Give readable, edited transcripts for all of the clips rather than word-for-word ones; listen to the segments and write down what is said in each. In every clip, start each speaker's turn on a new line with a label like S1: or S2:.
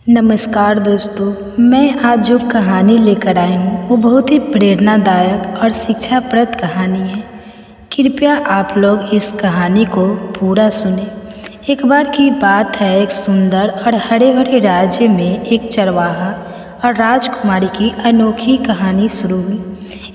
S1: नमस्कार दोस्तों, मैं आज जो कहानी लेकर आई हूँ वो बहुत ही प्रेरणादायक और शिक्षाप्रद कहानी है। कृपया आप लोग इस कहानी को पूरा सुने। एक बार की बात है, एक सुंदर और हरे भरे राज्य में एक चरवाहा और राजकुमारी की अनोखी कहानी शुरू हुई।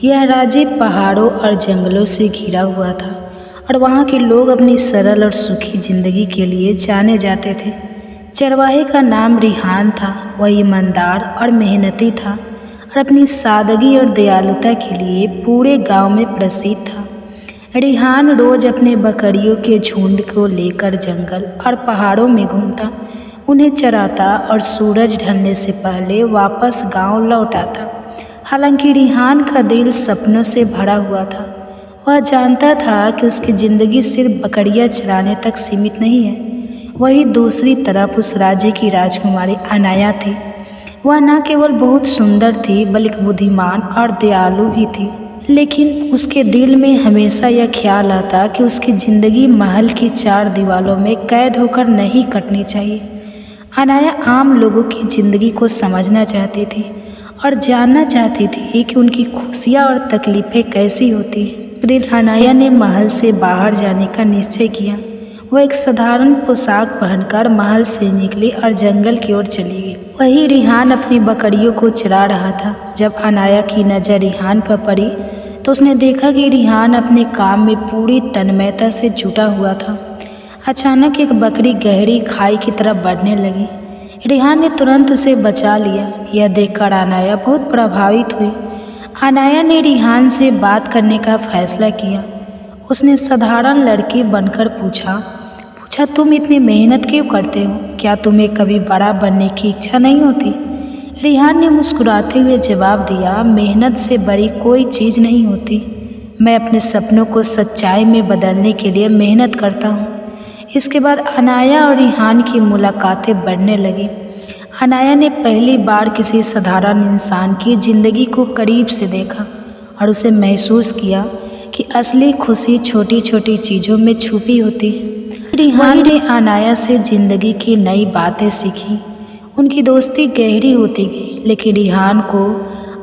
S1: यह राज्य पहाड़ों और जंगलों से घिरा हुआ था और वहाँ के लोग अपनी सरल और सुखी जिंदगी के लिए जाने जाते थे। चरवाहे का नाम रिहान था। वह ईमानदार और मेहनती था और अपनी सादगी और दयालुता के लिए पूरे गांव में प्रसिद्ध था। रिहान रोज अपने बकरियों के झुंड को लेकर जंगल और पहाड़ों में घूमता, उन्हें चराता और सूरज ढलने से पहले वापस गांव लौट आता। हालांकि रिहान का दिल सपनों से भरा हुआ था। वह जानता था कि उसकी ज़िंदगी सिर्फ बकरियां चराने तक सीमित नहीं है। वहीं दूसरी तरफ उस राज्य की राजकुमारी अनाया थी। वह न केवल बहुत सुंदर थी बल्कि बुद्धिमान और दयालु भी थी। लेकिन उसके दिल में हमेशा यह ख्याल आता कि उसकी ज़िंदगी महल की चार दीवारों में कैद होकर नहीं कटनी चाहिए। अनाया आम लोगों की ज़िंदगी को समझना चाहती थी और जानना चाहती थी कि उनकी खुशियाँ और तकलीफ़ें कैसी होती हैं। एक दिन अनाया ने महल से बाहर जाने का निश्चय किया। वह एक साधारण पोशाक पहनकर महल से निकली और जंगल की ओर चली गई। वहीं रिहान अपनी बकरियों को चरा रहा था। जब अनाया की नज़र रिहान पर पड़ी तो उसने देखा कि रिहान अपने काम में पूरी तन्मयता से जुटा हुआ था। अचानक एक बकरी गहरी खाई की तरफ बढ़ने लगी। रिहान ने तुरंत उसे बचा लिया। यह देखकर अनाया बहुत प्रभावित हुई। अनाया ने रिहान से बात करने का फैसला किया। उसने साधारण लड़की बनकर पूछा, तुम इतनी मेहनत क्यों करते हो? क्या तुम्हें कभी बड़ा बनने की इच्छा नहीं होती? रिहान ने मुस्कुराते हुए जवाब दिया, मेहनत से बड़ी कोई चीज़ नहीं होती। मैं अपने सपनों को सच्चाई में बदलने के लिए मेहनत करता हूँ। इसके बाद अनाया और रिहान की मुलाकातें बढ़ने लगीं। अनाया ने पहली बार किसी साधारण इंसान की ज़िंदगी को करीब से देखा और उसे महसूस किया कि असली खुशी छोटी छोटी चीज़ों में छुपी होती है। रिहान ने अनाया से ज़िंदगी की नई बातें सीखी। उनकी दोस्ती गहरी होती गई, लेकिन रिहान को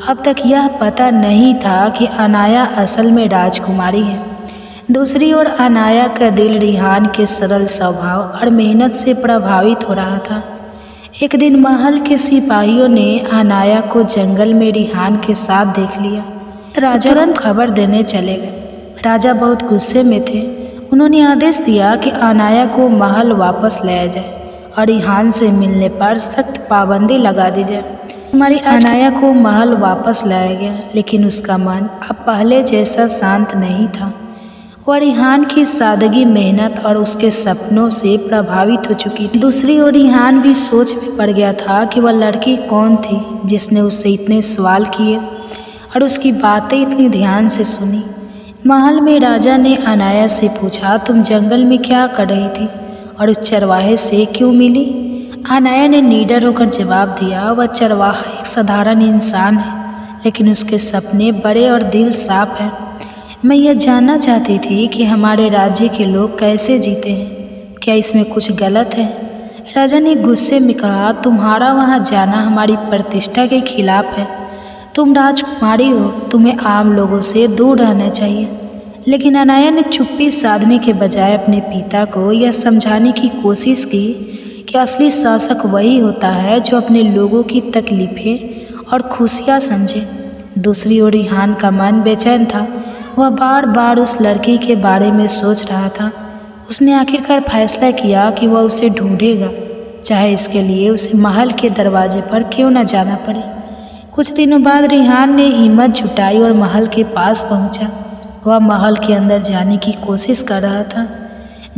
S1: अब तक यह पता नहीं था कि अनाया असल में राजकुमारी है। दूसरी ओर अनाया का दिल रिहान के सरल स्वभाव और मेहनत से प्रभावित हो रहा था। एक दिन महल के सिपाहियों ने अनाया को जंगल में रिहान के साथ देख लिया। राजा तुरंत खबर देने चले गए। राजा बहुत गुस्से में थे। उन्होंने आदेश दिया कि अनाया को महल वापस लाया जाए और रिहान से मिलने पर सख्त पाबंदी लगा दी जाए। हमारी अनाया को महल वापस लाया गया, लेकिन उसका मन अब पहले जैसा शांत नहीं था। वह रिहान की सादगी, मेहनत और उसके सपनों से प्रभावित हो चुकी थी। दूसरी ओर रिहान भी सोच में पड़ गया था कि वह लड़की कौन थी जिसने उससे इतने सवाल किए और उसकी बातें इतनी ध्यान से सुनी। महल में राजा ने अनाया से पूछा, तुम जंगल में क्या कर रही थी और उस चरवाहे से क्यों मिली? अनाया ने निडर होकर जवाब दिया, वह चरवाहा एक साधारण इंसान है, लेकिन उसके सपने बड़े और दिल साफ है। मैं यह जानना चाहती थी कि हमारे राज्य के लोग कैसे जीते हैं। क्या इसमें कुछ गलत है? राजा ने गुस्से में कहा, तुम्हारा वहाँ जाना हमारी प्रतिष्ठा के खिलाफ है। तुम राजकुमारी हो, तुम्हें आम लोगों से दूर रहना चाहिए। लेकिन अनाया ने चुप्पी साधने के बजाय अपने पिता को यह समझाने की कोशिश की कि असली शासक वही होता है जो अपने लोगों की तकलीफ़ें और खुशियाँ समझे। दूसरी ओर रिहान का मन बेचैन था। वह बार बार उस लड़की के बारे में सोच रहा था। उसने आखिरकार फैसला किया कि वह उसे ढूंढेगा, चाहे इसके लिए उसे महल के दरवाजे पर क्यों न जाना पड़े। कुछ दिनों बाद रिहान ने हिम्मत जुटाई और महल के पास पहुंचा। वह महल के अंदर जाने की कोशिश कर रहा था।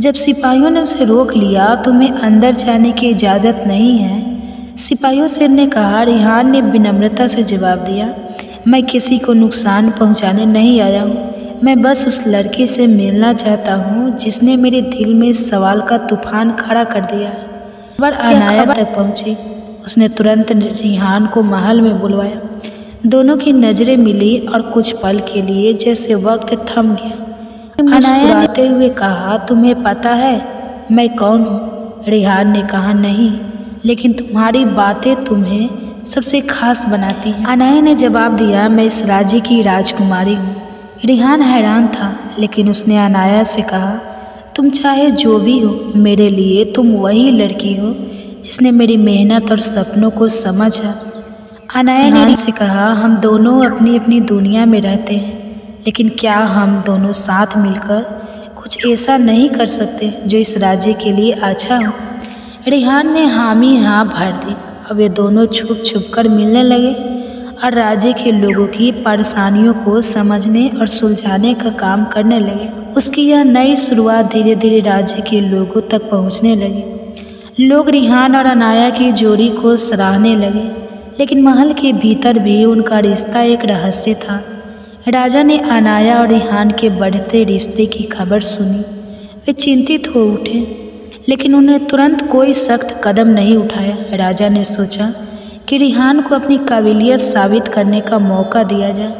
S1: जब सिपाहियों ने उसे रोक लिया, तुम्हें अंदर जाने की इजाज़त नहीं है, सिपाहियों से ने कहा। रिहान ने विनम्रता से जवाब दिया, मैं किसी को नुकसान पहुंचाने नहीं आया हूँ। मैं बस उस लड़की से मिलना चाहता हूँ जिसने मेरे दिल में सवाल का तूफान खड़ा कर दिया। खबर अनाया तक पहुँची। उसने तुरंत रिहान को महल में बुलवाया। दोनों की नज़रें मिली और कुछ पल के लिए जैसे वक्त थम गया। मुस्कुराते हुए कहा, तुम्हें पता है मैं कौन हूँ? रिहान ने कहा, नहीं, लेकिन तुम्हारी बातें तुम्हें सबसे खास बनाती हैं। अनाया ने जवाब दिया, मैं इस राज्य की राजकुमारी हूँ। रिहान हैरान था, लेकिन उसने अनाया से कहा, तुम चाहे जो भी हो, मेरे लिए तुम वही लड़की हो जिसने मेरी मेहनत और सपनों को समझा। अनाया ने से कहा, हम दोनों अपनी अपनी दुनिया में रहते हैं, लेकिन क्या हम दोनों साथ मिलकर कुछ ऐसा नहीं कर सकते जो इस राज्य के लिए अच्छा हो? रिहान ने हामी हाँ भर दी और वे दोनों छुप छुप कर मिलने लगे और राज्य के लोगों की परेशानियों को समझने और सुलझाने का काम करने लगे। उसकी यह नई शुरुआत धीरे धीरे राज्य के लोगों तक पहुंचने लगी। लोग रिहान और अनाया की जोड़ी को सराहने लगे, लेकिन महल के भीतर भी उनका रिश्ता एक रहस्य था। राजा ने अनाया और रिहान के बढ़ते रिश्ते की खबर सुनी। वे चिंतित हो उठे, लेकिन उन्हें तुरंत कोई सख्त कदम नहीं उठाया। राजा ने सोचा कि रिहान को अपनी काबिलियत साबित करने का मौका दिया जाए।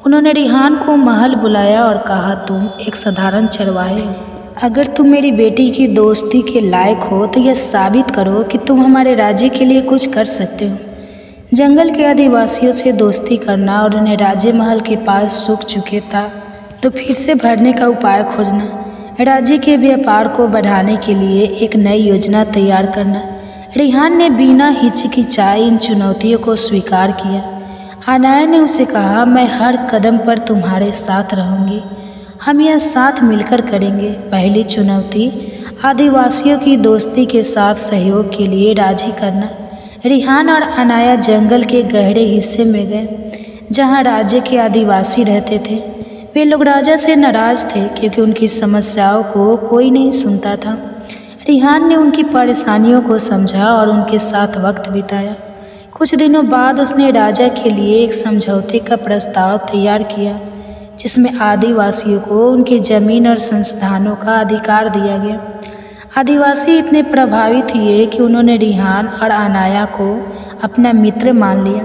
S1: उन्होंने रिहान को महल बुलाया और कहा, तुम एक साधारण चरवाहे हो। अगर तुम मेरी बेटी की दोस्ती के लायक हो तो यह साबित करो कि तुम हमारे राज्य के लिए कुछ कर सकते हो। जंगल के आदिवासियों से दोस्ती करना और उन्हें राज्य महल के पास सूख चुके था तो फिर से भरने का उपाय खोजना, राज्य के व्यापार को बढ़ाने के लिए एक नई योजना तैयार करना। रिहान ने बिना हिचकिचाए इन चुनौतियों को स्वीकार किया। अनाया ने उसे कहा, मैं हर कदम पर तुम्हारे साथ रहूंगी। हम यह साथ मिलकर करेंगे। पहली चुनौती, आदिवासियों की दोस्ती के साथ सहयोग के लिए राजी करना। रिहान और अनाया जंगल के गहरे हिस्से में गए जहां राज्य के आदिवासी रहते थे। वे लोग राजा से नाराज थे क्योंकि उनकी समस्याओं को कोई नहीं सुनता था। रिहान ने उनकी परेशानियों को समझा और उनके साथ वक्त बिताया। कुछ दिनों बाद उसने राजा के लिए एक समझौते का प्रस्ताव तैयार किया जिसमें आदिवासियों को उनकी जमीन और संसाधनों का अधिकार दिया गया। आदिवासी इतने प्रभावित हुए कि उन्होंने रिहान और अनाया को अपना मित्र मान लिया।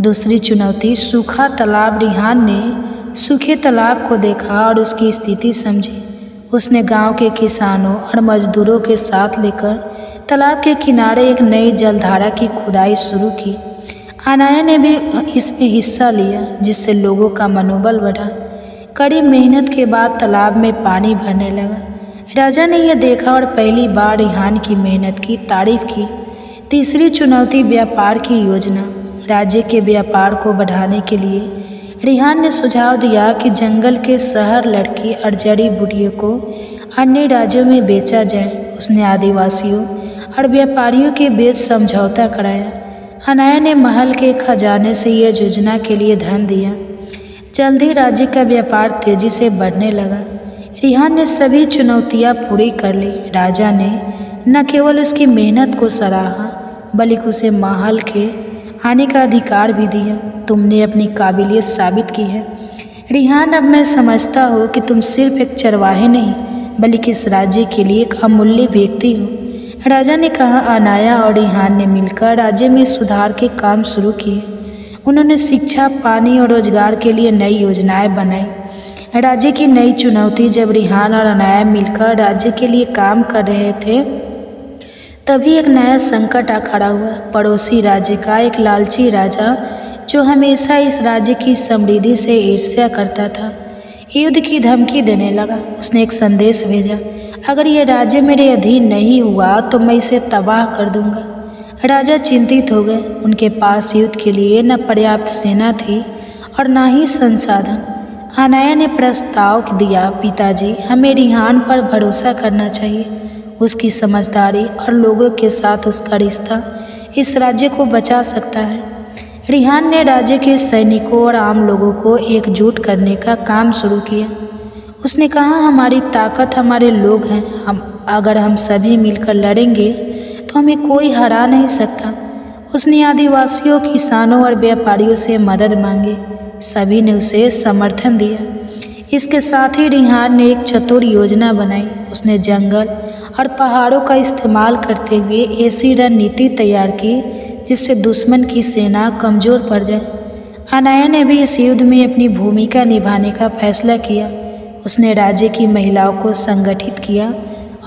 S1: दूसरी चुनौती, सूखा तालाब। रिहान ने सूखे तालाब को देखा और उसकी स्थिति समझी। उसने गांव के किसानों और मजदूरों के साथ लेकर तालाब के किनारे एक नई जलधारा की खुदाई शुरू की। अनाया ने भी इसमें हिस्सा लिया जिससे लोगों का मनोबल बढ़ा। कड़ी मेहनत के बाद तालाब में पानी भरने लगा। राजा ने यह देखा और पहली बार रिहान की मेहनत की तारीफ की। तीसरी चुनौती, व्यापार की योजना। राज्य के व्यापार को बढ़ाने के लिए रिहान ने सुझाव दिया कि जंगल के शहर लड़की और जड़ी बूटियों को अन्य राज्यों में बेचा जाए। उसने आदिवासियों और व्यापारियों के बीच समझौता कराया। अनाया ने महल के खजाने से यह योजना के लिए धन दिया। जल्द ही राज्य का व्यापार तेजी से बढ़ने लगा। रिहान ने सभी चुनौतियां पूरी कर ली। राजा ने न केवल उसकी मेहनत को सराहा बल्कि उसे महल के आने का अधिकार भी दिया। तुमने अपनी काबिलियत साबित की है रिहान। अब मैं समझता हूँ कि तुम सिर्फ एक चरवाहे नहीं बल्कि इस राज्य के लिए एक अमूल्य व्यक्ति हो। राजा ने कहा। अनाया और रिहान ने मिलकर राज्य में सुधार के काम शुरू किए। उन्होंने शिक्षा, पानी और रोजगार के लिए नई योजनाएं बनाई। राज्य की नई चुनौती, जब रिहान और अनाया मिलकर राज्य के लिए काम कर रहे थे तभी एक नया संकट आ खड़ा हुआ। पड़ोसी राज्य का एक लालची राजा जो हमेशा इस राज्य की समृद्धि से ईर्ष्या करता था, युद्ध की धमकी देने लगा। उसने एक संदेश भेजा, अगर यह राज्य मेरे अधीन नहीं हुआ तो मैं इसे तबाह कर दूंगा। राजा चिंतित हो गए। उनके पास युद्ध के लिए न पर्याप्त सेना थी और न ही संसाधन। अनाया ने प्रस्ताव दिया, पिताजी, हमें रिहान पर भरोसा करना चाहिए। उसकी समझदारी और लोगों के साथ उसका रिश्ता इस राज्य को बचा सकता है। रिहान ने राज्य के सैनिकों और आम लोगों को एकजुट करने का काम शुरू किया। उसने कहा, हमारी ताकत हमारे लोग हैं। अगर हम सभी मिलकर लड़ेंगे तो हमें कोई हरा नहीं सकता। उसने आदिवासियों, किसानों और व्यापारियों से मदद मांगी। सभी ने उसे समर्थन दिया। इसके साथ ही रिहान ने एक चतुर योजना बनाई। उसने जंगल और पहाड़ों का इस्तेमाल करते हुए ऐसी रणनीति तैयार की जिससे दुश्मन की सेना कमज़ोर पड़ जाए। अनाया ने भी इस युद्ध में अपनी भूमिका निभाने का फैसला किया। उसने राज्य की महिलाओं को संगठित किया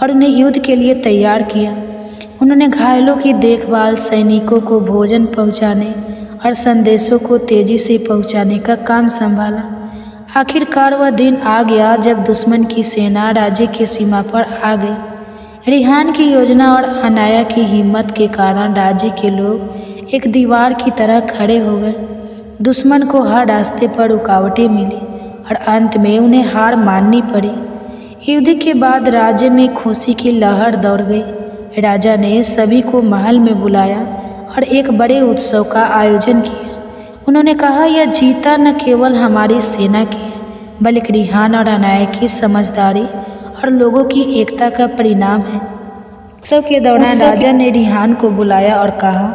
S1: और उन्हें युद्ध के लिए तैयार किया। उन्होंने घायलों की देखभाल, सैनिकों को भोजन पहुंचाने और संदेशों को तेजी से पहुंचाने का काम संभाला। आखिरकार वह दिन आ गया जब दुश्मन की सेना राज्य की सीमा पर आ गई। रिहान की योजना और अनाया की हिम्मत के कारण राज्य के लोग एक दीवार की तरह खड़े हो गए। दुश्मन को हर रास्ते पर रुकावटें मिली और अंत में उन्हें हार माननी पड़ी। युद्ध के बाद राज्य में खुशी की लहर दौड़ गई। राजा ने सभी को महल में बुलाया और एक बड़े उत्सव का आयोजन किया। उन्होंने कहा, यह जीता न केवल हमारी सेना की है, बल्कि रिहान और अनाया की समझदारी और लोगों की एकता का परिणाम है। उत्सव के दौरान राजा ने रिहान को बुलाया और कहा,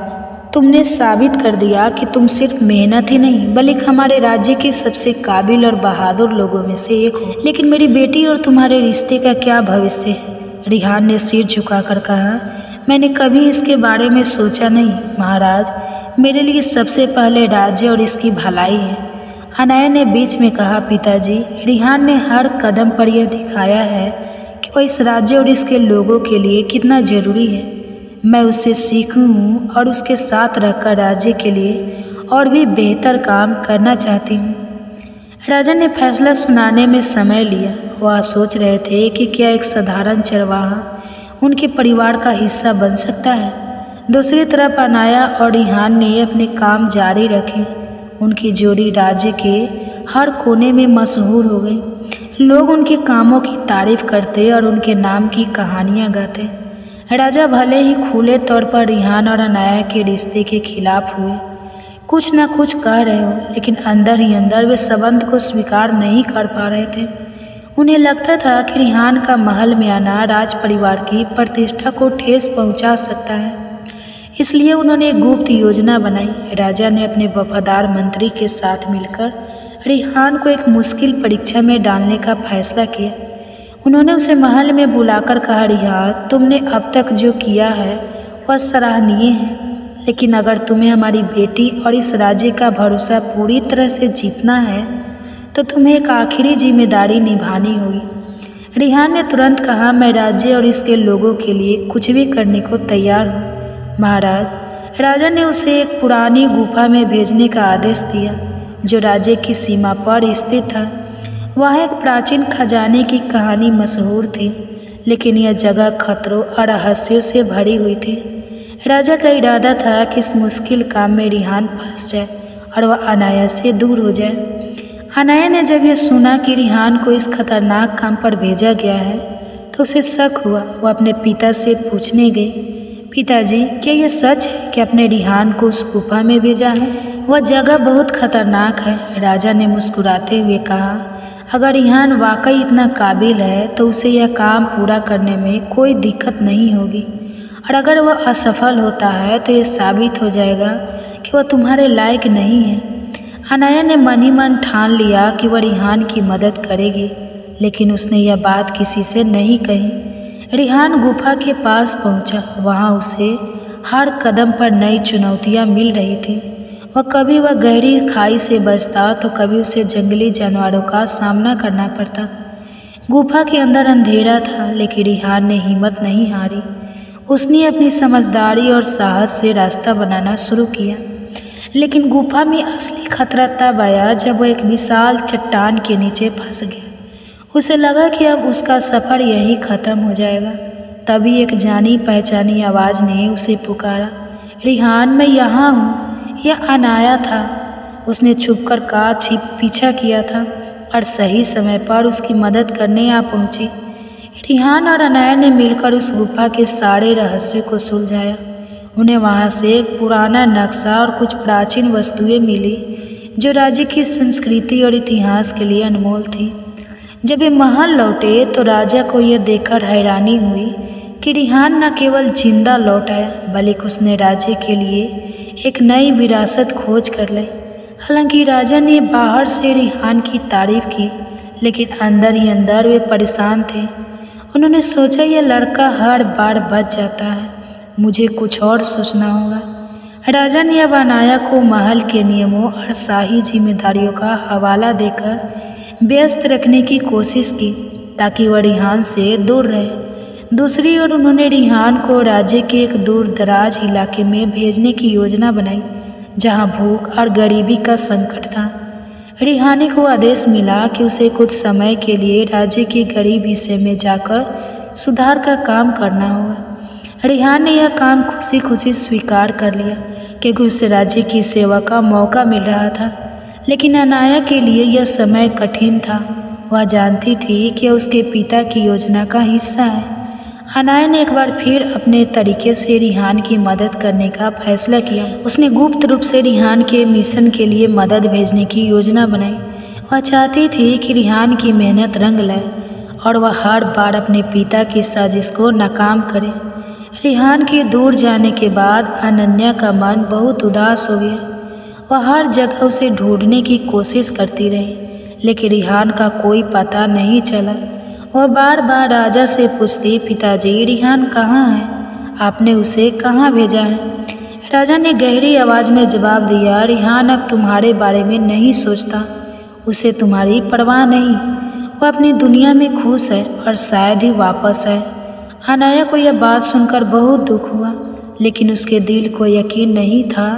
S1: तुमने साबित कर दिया कि तुम सिर्फ मेहनत ही नहीं बल्कि हमारे राज्य के सबसे काबिल और बहादुर लोगों में से एक हो। लेकिन मेरी बेटी और तुम्हारे रिश्ते का क्या भविष्य है? रिहान ने सिर झुकाकर कहा, मैंने कभी इसके बारे में सोचा नहीं महाराज। मेरे लिए सबसे पहले राज्य और इसकी भलाई है। अनाया ने बीच में कहा, पिताजी, रिहान ने हर कदम पर यह दिखाया है कि वह इस राज्य और इसके लोगों के लिए कितना जरूरी है। मैं उससे सीखूं और उसके साथ रहकर राज्य के लिए और भी बेहतर काम करना चाहती हूँ। राजा ने फैसला सुनाने में समय लिया। वह सोच रहे थे कि क्या एक साधारण चरवाहा उनके परिवार का हिस्सा बन सकता है। दूसरी तरफ अनाया और रिहान ने अपने काम जारी रखे। उनकी जोड़ी राज्य के हर कोने में मशहूर हो गई। लोग उनके कामों की तारीफ करते और उनके नाम की कहानियाँ गाते। राजा भले ही खुले तौर पर रिहान और अनाया के रिश्ते के खिलाफ हुए, कुछ न कुछ कह रहे हो, लेकिन अंदर ही अंदर वे संबंध को स्वीकार नहीं कर पा रहे थे। उन्हें लगता था कि रिहान का महल में आना राज परिवार की प्रतिष्ठा को ठेस पहुंचा सकता है। इसलिए उन्होंने एक गुप्त योजना बनाई। राजा ने अपने वफादार मंत्री के साथ मिलकर रिहान को एक मुश्किल परीक्षा में डालने का फैसला किया। उन्होंने उसे महल में बुलाकर कहा, रिहान, तुमने अब तक जो किया है वह सराहनीय है, लेकिन अगर तुम्हें हमारी बेटी और इस राज्य का भरोसा पूरी तरह से जीतना है तो तुम्हें एक आखिरी जिम्मेदारी निभानी होगी। रिहान ने तुरंत कहा, मैं राज्य और इसके लोगों के लिए कुछ भी करने को तैयार हूँ महाराज। राजा ने उसे एक पुरानी गुफा में भेजने का आदेश दिया जो राज्य की सीमा पर स्थित था। वहाँ एक प्राचीन खजाने की कहानी मशहूर थी, लेकिन यह जगह खतरों और रहस्यों से भरी हुई थी। राजा का इरादा था कि इस मुश्किल काम में रिहान फंस जाए और वह अनाया से दूर हो जाए। अनाया ने जब यह सुना कि रिहान को इस खतरनाक काम पर भेजा गया है तो उसे शक हुआ। वह अपने पिता से पूछने गई, पिताजी, क्या यह सच है कि अपने रिहान को उस गुफा में भेजा है? वह जगह बहुत खतरनाक है। राजा ने मुस्कुराते हुए कहा, अगर रिहान वाकई इतना काबिल है तो उसे यह काम पूरा करने में कोई दिक्कत नहीं होगी, और अगर वह असफल होता है तो यह साबित हो जाएगा कि वह तुम्हारे लायक नहीं है। अनाया ने मन ही मन ठान लिया कि वह रिहान की मदद करेगी, लेकिन उसने यह बात किसी से नहीं कही। रिहान गुफा के पास पहुंचा। वहां उसे हर कदम पर नई चुनौतियां मिल रही थी। कभी वह गहरी खाई से बचता तो कभी उसे जंगली जानवरों का सामना करना पड़ता। गुफा के अंदर अंधेरा था, लेकिन रिहान ने हिम्मत नहीं हारी। उसने अपनी समझदारी और साहस से रास्ता बनाना शुरू किया। लेकिन गुफा में असली खतरा तब आया जब वह एक विशाल चट्टान के नीचे फंस गया। उसे लगा कि अब उसका सफ़र यहीं ख़त्म हो जाएगा। तभी एक जानी पहचानी आवाज़ ने उसे पुकारा, रिहान, मैं यहाँ हूँ। यह अनाया था। उसने छुपकर पीछा किया था और सही समय पर उसकी मदद करने आ पहुँची। रिहान और अनाया ने मिलकर उस गुफा के सारे रहस्यों को सुलझाया। उन्हें वहाँ से एक पुराना नक्शा और कुछ प्राचीन वस्तुएं मिली जो राज्य की संस्कृति और इतिहास के लिए अनमोल थी। जब वे महल लौटे तो राजा को यह देखकर हैरानी हुई कि रिहान न केवल जिंदा लौट आया, बल्कि उसने राज्य के लिए एक नई विरासत खोज कर ली। हालांकि राजा ने बाहर से रिहान की तारीफ की, लेकिन अंदर ही अंदर वे परेशान थे। उन्होंने सोचा, यह लड़का हर बार बच जाता है, मुझे कुछ और सोचना होगा। राजा ने अब अनाया को महल के नियमों और शाही जिम्मेदारियों का हवाला देकर व्यस्त रखने की कोशिश की ताकि वह रिहान से दूर रहे। दूसरी ओर उन्होंने रिहान को राज्य के एक दूर दराज इलाके में भेजने की योजना बनाई, जहां भूख और गरीबी का संकट था। रिहानी को आदेश मिला कि उसे कुछ समय के लिए राज्य के गरीब हिस्से में जाकर सुधार का काम करना होगा। रिहान ने यह काम खुशी खुशी स्वीकार कर लिया, क्योंकि उसे राज्य की सेवा का मौका मिल रहा था। लेकिन अनाया के लिए यह समय कठिन था। वह जानती थी कि उसके पिता की योजना का हिस्सा है। अनाया ने एक बार फिर अपने तरीके से रिहान की मदद करने का फैसला किया। उसने गुप्त रूप से रिहान के मिशन के लिए मदद भेजने की योजना बनाई। वह चाहती थी कि रिहान की मेहनत रंग लाए और वह हर बार अपने पिता की साजिश को नाकाम करे। रिहान के दूर जाने के बाद अनन्या का मन बहुत उदास हो गया। वह हर जगह उसे ढूंढने की कोशिश करती रही, लेकिन रिहान का कोई पता नहीं चला। वह बार बार राजा से पूछती, पिताजी रिहान कहाँ है? आपने उसे कहाँ भेजा है? राजा ने गहरी आवाज़ में जवाब दिया, रिहान अब तुम्हारे बारे में नहीं सोचता, उसे तुम्हारी परवाह नहीं। वह अपनी दुनिया में खुश है और शायद ही वापस आए। अनाया को यह बात सुनकर बहुत दुख हुआ, लेकिन उसके दिल को यकीन नहीं था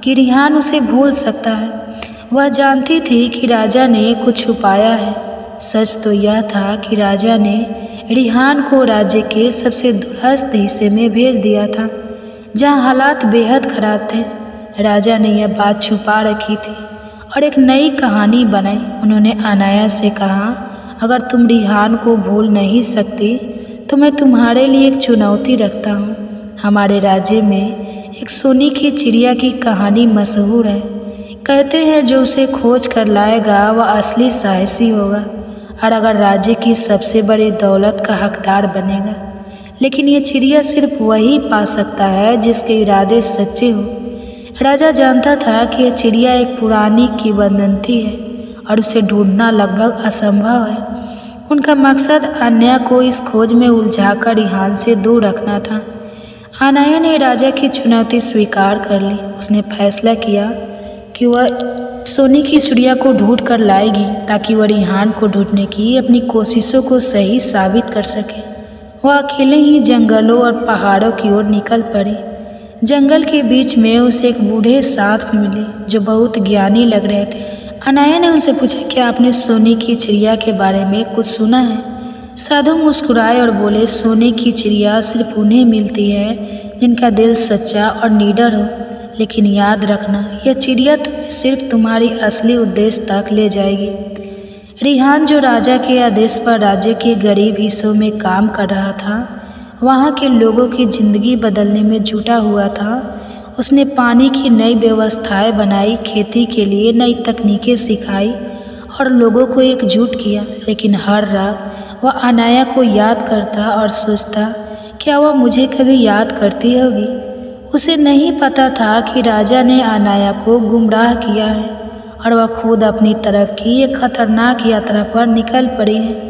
S1: कि रिहान उसे भूल सकता है। वह जानती थी कि राजा ने कुछ छुपाया है। सच तो यह था कि राजा ने रिहान को राज्य के सबसे दूरस्थ हिस्से में भेज दिया था, जहां हालात बेहद खराब थे। राजा ने यह बात छुपा रखी थी और एक नई कहानी बनाई। उन्होंने अनाया से कहा, अगर तुम रिहान को भूल नहीं सकती तो मैं तुम्हारे लिए एक चुनौती रखता हूँ। हमारे राज्य में एक सोने की चिड़िया की कहानी मशहूर है। कहते हैं जो उसे खोज कर लाएगा वह असली साहसी होगा और अगर राज्य की सबसे बड़ी दौलत का हकदार बनेगा। लेकिन ये चिड़िया सिर्फ वही पा सकता है जिसके इरादे सच्चे हो। राजा जानता था कि यह चिड़िया एक पुरानी किंवदंती है और उसे ढूंढना लगभग असंभव है। उनका मकसद अनाया को इस खोज में उलझाकर रिहान से दूर रखना था। अनाया ने राजा की चुनौती स्वीकार कर ली। उसने फैसला किया कि वह सोने की चिड़िया को ढूंढ कर लाएगी ताकि वह रिहान को ढूंढने की अपनी कोशिशों को सही साबित कर सके। वह अकेले ही जंगलों और पहाड़ों की ओर निकल पड़ी। जंगल के बीच में उसे एक बूढ़े सांप मिले जो बहुत ज्ञानी लग रहे थे। अनाया ने उनसे पूछा, क्या आपने सोने की चिड़िया के बारे में कुछ सुना है? साधु मुस्कुराए और बोले, सोने की चिड़िया सिर्फ उन्हें मिलती है जिनका दिल सच्चा और निडर हो। लेकिन याद रखना, यह चिड़िया तुम्हें सिर्फ तुम्हारी असली उद्देश्य तक ले जाएगी। रिहान जो राजा के आदेश पर राज्य के गरीब हिस्सों में काम कर रहा था, वहाँ के लोगों की ज़िंदगी बदलने में जुटा हुआ था। उसने पानी की नई व्यवस्थाएं बनाई, खेती के लिए नई तकनीकें सिखाई और लोगों को एकजुट किया। लेकिन हर रात वह अनाया को याद करता और सोचता, क्या वह मुझे कभी याद करती होगी? उसे नहीं पता था कि राजा ने अनाया को गुमराह किया है और वह खुद अपनी तरफ की एक खतरनाक यात्रा पर निकल पड़ी है।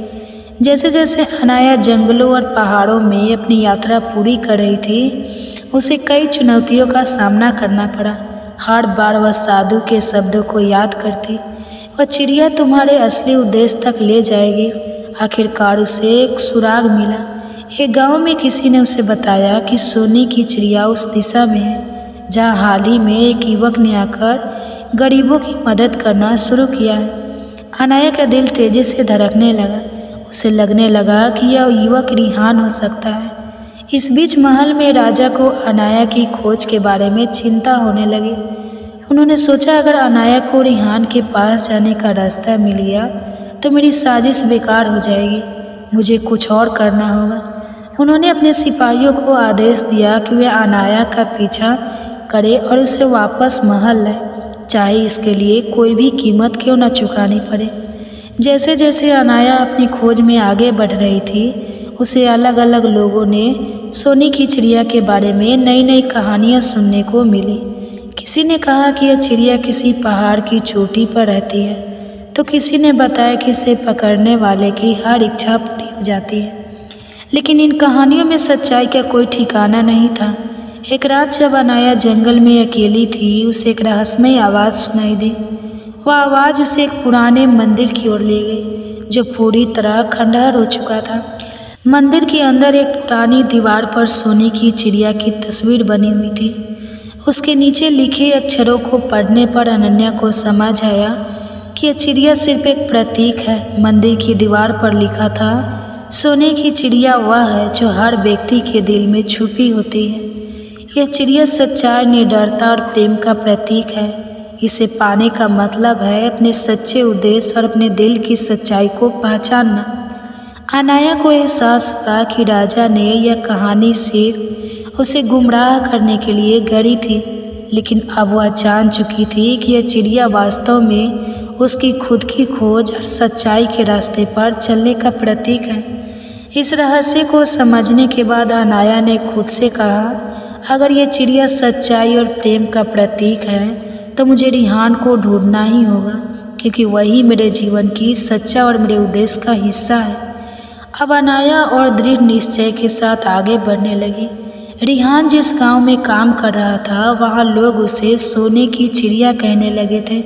S1: जैसे जैसे अनाया जंगलों और पहाड़ों में अपनी यात्रा पूरी कर रही थी, उसे कई चुनौतियों का सामना करना पड़ा। हर बार वह साधु के शब्दों को याद करती, वह चिड़िया तुम्हारे असली उद्देश्य तक ले जाएगी। आखिरकार उसे एक सुराग मिला। एक गांव में किसी ने उसे बताया कि सोने की चिड़िया उस दिशा में है जहां हाल ही में एक युवक ने आकर गरीबों की मदद करना शुरू किया है। अनाया का दिल तेजी से धड़कने लगा। उसे लगने लगा कि यह युवक रिहान हो सकता है। इस बीच महल में राजा को अनाया की खोज के बारे में चिंता होने लगी। उन्होंने सोचा, अगर अनाया को रिहान के पास जाने का रास्ता मिल गया तो मेरी साजिश बेकार हो जाएगी। मुझे कुछ और करना होगा। उन्होंने अपने सिपाहियों को आदेश दिया कि वे अनाया का पीछा करें और उसे वापस महल लाए, चाहे इसके लिए कोई भी कीमत क्यों न चुकानी पड़े। जैसे जैसे अनाया अपनी खोज में आगे बढ़ रही थी, उसे अलग अलग लोगों ने सोने की चिड़िया के बारे में नई नई कहानियाँ सुनने को मिली। किसी ने कहा कि यह चिड़िया किसी पहाड़ की चोटी पर रहती है, तो किसी ने बताया कि इसे पकड़ने वाले की हर इच्छा पूरी हो जाती है। लेकिन इन कहानियों में सच्चाई का कोई ठिकाना नहीं था। एक रात जब अनाया जंगल में अकेली थी, उसे एक रहस्यमय आवाज़ सुनाई दी। वह आवाज़ उसे एक पुराने मंदिर की ओर ले गई जो पूरी तरह खंडहर हो चुका था। मंदिर के अंदर एक पुरानी दीवार पर सोने की चिड़िया की तस्वीर बनी हुई थी। उसके नीचे लिखे अक्षरों को पढ़ने पर अनन्या को समझ आया कि यह चिड़िया सिर्फ एक प्रतीक है। मंदिर की दीवार पर लिखा था, सोने की चिड़िया वह है जो हर व्यक्ति के दिल में छुपी होती है। यह चिड़िया सच्चाई, निडरता और प्रेम का प्रतीक है। इसे पाने का मतलब है अपने सच्चे उद्देश्य और अपने दिल की सच्चाई को पहचानना। अनाया को एहसास हुआ कि राजा ने यह कहानी सिर्फ उसे गुमराह करने के लिए गढ़ी थी, लेकिन अब वह जान चुकी थी कि यह चिड़िया वास्तव में उसकी खुद की खोज और सच्चाई के रास्ते पर चलने का प्रतीक है। इस रहस्य को समझने के बाद अनाया ने खुद से कहा, अगर यह चिड़िया सच्चाई और प्रेम का प्रतीक है तो मुझे रिहान को ढूंढना ही होगा, क्योंकि वही मेरे जीवन की सच्चा और मेरे उद्देश्य का हिस्सा है। अब अनाया और दृढ़ निश्चय के साथ आगे बढ़ने लगी। रिहान जिस गांव में काम कर रहा था, वहां लोग उसे सोने की चिड़िया कहने लगे थे।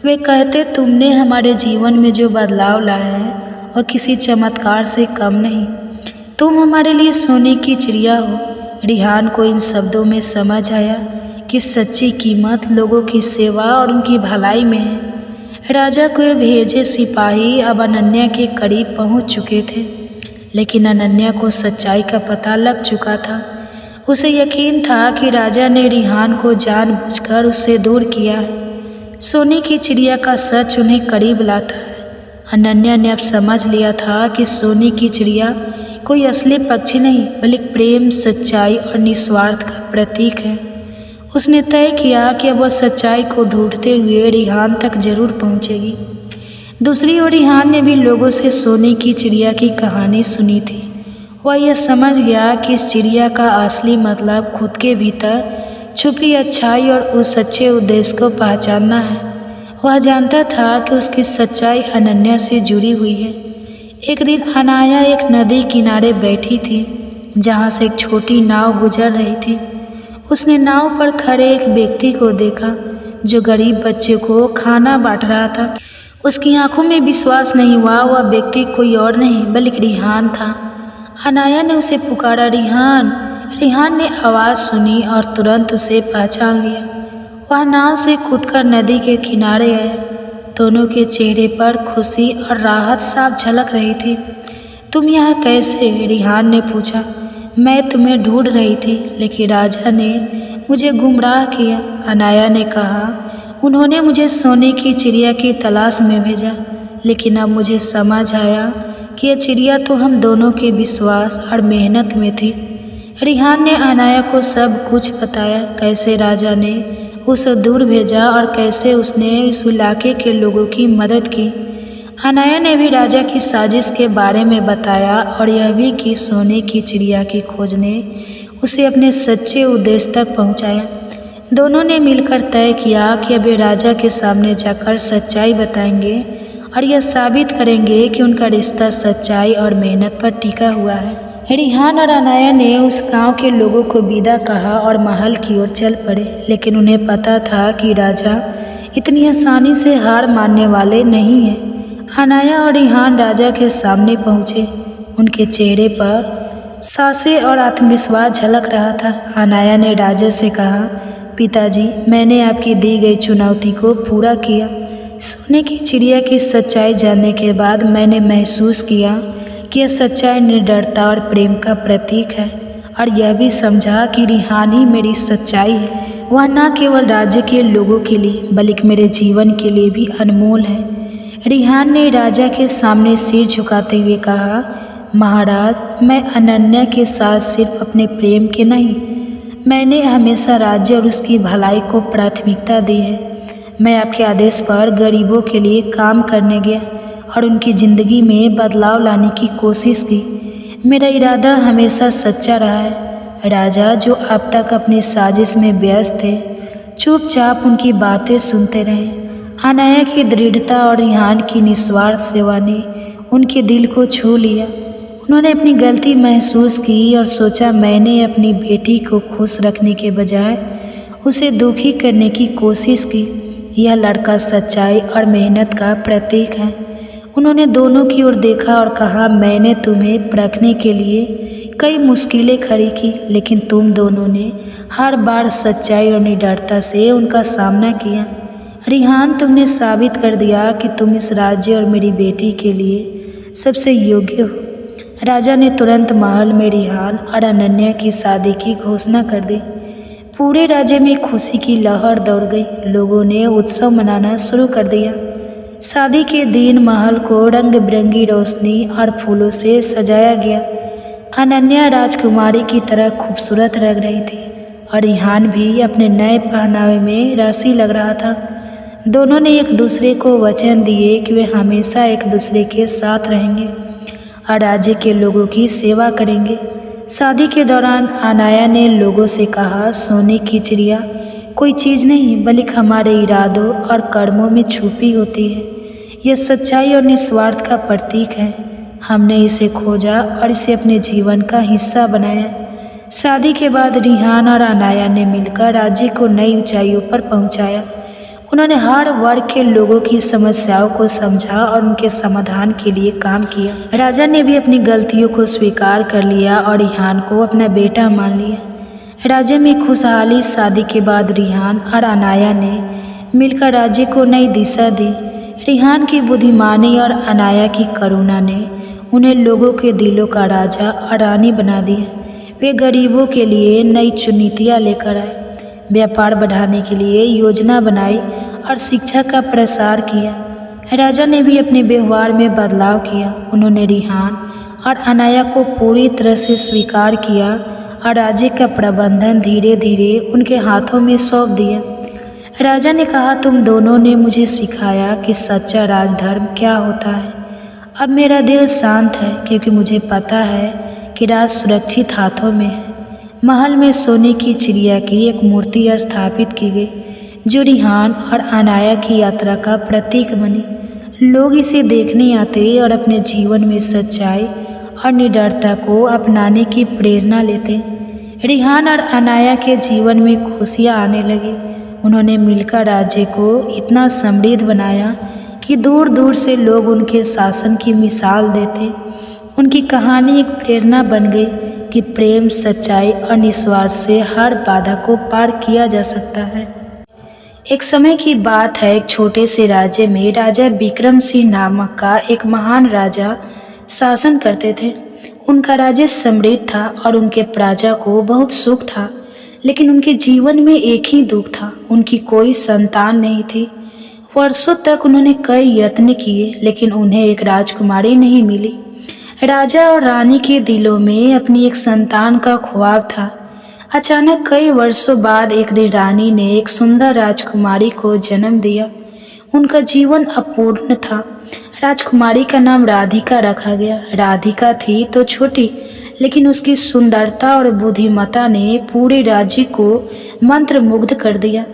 S1: वे कहते, तुमने हमारे जीवन में जो बदलाव लाया है वह किसी चमत्कार से कम नहीं। तुम हमारे लिए सोने की चिड़िया हो। रिहान को इन शब्दों में समझ आया कि सच्ची कीमत लोगों की सेवा और उनकी भलाई में है। राजा को भेजे सिपाही अब अनन्या के करीब पहुंच चुके थे, लेकिन अनन्या को सच्चाई का पता लग चुका था। उसे यकीन था कि राजा ने रिहान को जानबूझकर उससे दूर किया है। सोने की चिड़िया का सच उन्हें करीब लाता है। अनन्या ने अब समझ लिया था कि सोने की चिड़िया कोई असली पक्षी नहीं, बल्कि प्रेम, सच्चाई और निस्वार्थ का प्रतीक है। उसने तय किया कि अब वह सच्चाई को ढूंढते हुए रिहान तक जरूर पहुंचेगी। दूसरी ओर रिहान ने भी लोगों से सोने की चिड़िया की कहानी सुनी थी। वह यह समझ गया कि इस चिड़िया का असली मतलब खुद के भीतर छुपी अच्छाई और उस सच्चे उद्देश्य को पहचानना है। वह जानता था कि उसकी सच्चाई अनन्या से जुड़ी हुई है। एक दिन अनाया एक नदी किनारे बैठी थी, जहाँ से एक छोटी नाव गुजर रही थी। उसने नाव पर खड़े एक व्यक्ति को देखा जो गरीब बच्चे को खाना बांट रहा था। उसकी आंखों में विश्वास नहीं हुआ। वह व्यक्ति कोई और नहीं बल्कि रिहान था। अनाया ने उसे पुकारा, रिहान। रिहान ने आवाज़ सुनी और तुरंत उसे पहचान लिया। वह नाव से कूदकर नदी के किनारे आया। दोनों के चेहरे पर खुशी और राहत साफ झलक रही थी। तुम यहाँ कैसे? रिहान ने पूछा। मैं तुम्हें ढूंढ रही थी, लेकिन राजा ने मुझे गुमराह किया। अनाया ने कहा, उन्होंने मुझे सोने की चिड़िया की तलाश में भेजा, लेकिन अब मुझे समझ आया कि यह चिड़िया तो हम दोनों के विश्वास और मेहनत में थी। रिहान ने अनाया को सब कुछ बताया, कैसे राजा ने उसे दूर भेजा और कैसे उसने इस इलाके के लोगों की मदद की। अनाया ने भी राजा की साजिश के बारे में बताया और यह भी कि सोने की चिड़िया की खोज ने उसे अपने सच्चे उद्देश्य तक पहुंचाया। दोनों ने मिलकर तय किया कि अब वे राजा के सामने जाकर सच्चाई बताएंगे और यह साबित करेंगे कि उनका रिश्ता सच्चाई और मेहनत पर टिका हुआ है। रिहान और अनाया ने उस गांव के लोगों को विदा कहा और महल की ओर चल पड़े, लेकिन उन्हें पता था कि राजा इतनी आसानी से हार मानने वाले नहीं हैं। अनाया और रिहान राजा के सामने पहुँचे। उनके चेहरे पर साहस और आत्मविश्वास झलक रहा था। अनाया ने राजा से कहा, पिताजी, मैंने आपकी दी गई चुनौती को पूरा किया। सोने की चिड़िया की सच्चाई जानने के बाद मैंने महसूस किया कि यह सच्चाई निडरता और प्रेम का प्रतीक है, और यह भी समझा कि रिहान ही मेरी सच्चाई है। वह न केवल राज्य के लोगों के लिए बल्कि मेरे जीवन के लिए भी अनमोल है। रिहान ने राजा के सामने सिर झुकाते हुए कहा, महाराज, मैं अनन्या के साथ सिर्फ अपने प्रेम के नहीं, मैंने हमेशा राज्य और उसकी भलाई को प्राथमिकता दी है। मैं आपके आदेश पर गरीबों के लिए काम करने गया और उनकी ज़िंदगी में बदलाव लाने की कोशिश की। मेरा इरादा हमेशा सच्चा रहा है। राजा, जो अब तक अपनी साजिश में व्यस्त थे, चुपचाप उनकी बातें सुनते रहे। अनाया की दृढ़ता और रिहान की निस्वार्थ सेवा ने उनके दिल को छू लिया। उन्होंने अपनी गलती महसूस की और सोचा, मैंने अपनी बेटी को खुश रखने के बजाय उसे दुखी करने की कोशिश की। यह लड़का सच्चाई और मेहनत का प्रतीक है। उन्होंने दोनों की ओर देखा और कहा, मैंने तुम्हें परखने के लिए कई मुश्किलें खड़ी की, लेकिन तुम दोनों ने हर बार सच्चाई और निडरता से उनका सामना किया। रिहान, तुमने साबित कर दिया कि तुम इस राज्य और मेरी बेटी के लिए सबसे योग्य हो। राजा ने तुरंत महल में रिहान और अनन्या की शादी की घोषणा कर दी। पूरे राज्य में खुशी की लहर दौड़ गई। लोगों ने उत्सव मनाना शुरू कर दिया। शादी के दिन महल को रंग बिरंगी रोशनी और फूलों से सजाया गया। अनन्या राजकुमारी की तरह खूबसूरत लग रही थी और रिहान भी अपने नए पहनावे में राशि लग रहा था। दोनों ने एक दूसरे को वचन दिए कि वे हमेशा एक दूसरे के साथ रहेंगे और राज्य के लोगों की सेवा करेंगे। शादी के दौरान अनाया ने लोगों से कहा, सोने की चिड़िया कोई चीज़ नहीं बल्कि हमारे इरादों और कर्मों में छुपी होती है। यह सच्चाई और निस्वार्थ का प्रतीक है। हमने इसे खोजा और इसे अपने जीवन का हिस्सा बनाया। शादी के बाद रिहान और अनाया ने मिलकर राज्य को नई ऊंचाइयों पर पहुंचाया। उन्होंने हर वर्ग के लोगों की समस्याओं को समझा और उनके समाधान के लिए काम किया। राजा ने भी अपनी गलतियों को स्वीकार कर लिया और रिहान को अपना बेटा मान लिया। राज्य में खुशहाली। शादी के बाद रिहान और अनाया ने मिलकर राज्य को नई दिशा दी। रिहान की बुद्धिमानी और अनाया की करुणा ने उन्हें लोगों के दिलों का राजा और रानी बना दिया। वे गरीबों के लिए नई चुनौतियाँ लेकर आए, व्यापार बढ़ाने के लिए योजना बनाई और शिक्षा का प्रसार किया। राजा ने भी अपने व्यवहार में बदलाव किया। उन्होंने रिहान और अनाया को पूरी तरह से स्वीकार किया और राज्य का प्रबंधन धीरे धीरे उनके हाथों में सौंप दिया। राजा ने कहा, तुम दोनों ने मुझे सिखाया कि सच्चा राजधर्म क्या होता है। अब मेरा दिल शांत है क्योंकि मुझे पता है कि राज सुरक्षित हाथों में है। महल में सोने की चिड़िया की एक मूर्ति स्थापित की गई जो रिहान और अनाया की यात्रा का प्रतीक बनी। लोग इसे देखने आते और अपने जीवन में सच्चाई और निडरता को अपनाने की प्रेरणा लेते। रिहान और अनाया के जीवन में खुशियाँ आने लगी। उन्होंने मिलकर राज्य को इतना समृद्ध बनाया कि दूर दूर से लोग उनके शासन की मिसाल देते। उनकी कहानी एक प्रेरणा बन गई कि प्रेम, सच्चाई और निस्वार्थ से हर बाधा को पार किया जा सकता है। एक समय की बात है, एक छोटे से राज्य में राजा विक्रम सिंह नामक का एक महान राजा शासन करते थे। उनका राज्य समृद्ध था और उनके प्रजा को बहुत सुख था, लेकिन उनके जीवन में एक ही दुख था, उनकी कोई संतान नहीं थी। वर्षों तक उन्होंने कई यत्न किए लेकिन उन्हें एक राजकुमारी नहीं मिली। राजा और रानी के दिलों में अपनी एक संतान का ख्वाब था। अचानक कई वर्षों बाद एक दिन रानी ने एक सुंदर राजकुमारी को जन्म दिया। उनका जीवन अपूर्ण था। राजकुमारी का नाम राधिका रखा गया। राधिका थी तो छोटी, लेकिन उसकी सुंदरता और बुद्धिमत्ता ने पूरे राज्य को मंत्रमुग्ध कर दिया।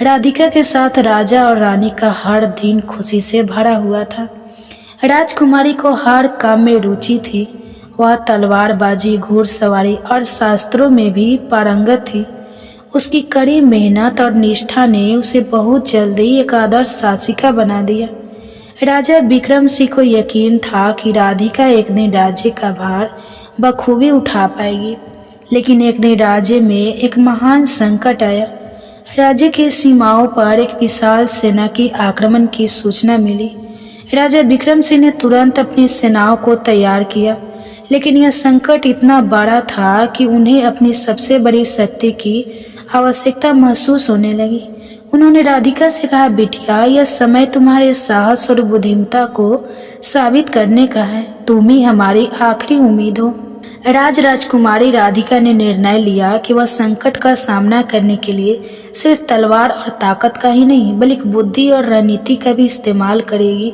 S1: राधिका के साथ राजा और रानी का हर दिन खुशी से भरा हुआ था। राजकुमारी को हर काम में रुचि थी। वह तलवारबाजी, घुड़सवारी और शास्त्रों में भी पारंगत थी। उसकी कड़ी मेहनत और निष्ठा ने उसे बहुत जल्दी एक आदर्श शासिका बना दिया। राजा विक्रम सिंह को यकीन था कि राधिका एक दिन राज्य का भार बखूबी उठा पाएगी, लेकिन एक दिन राज्य में एक महान संकट आया। राज्य की सीमाओं पर एक विशाल सेना की आक्रमण की सूचना मिली। राजा विक्रम सिंह ने तुरंत अपनी सेनाओं को तैयार किया, लेकिन यह संकट इतना बड़ा था कि उन्हें अपनी सबसे बड़ी शक्ति की आवश्यकता महसूस होने लगी। उन्होंने राधिका से कहा, बिटिया, यह समय तुम्हारे साहस और बुद्धिमत्ता को साबित करने का है। तुम ही हमारी आखिरी उम्मीद हो। राजकुमारी राधिका ने निर्णय लिया कि वह संकट का सामना करने के लिए सिर्फ तलवार और ताकत का ही नहीं बल्कि बुद्धि और रणनीति का भी इस्तेमाल करेगी।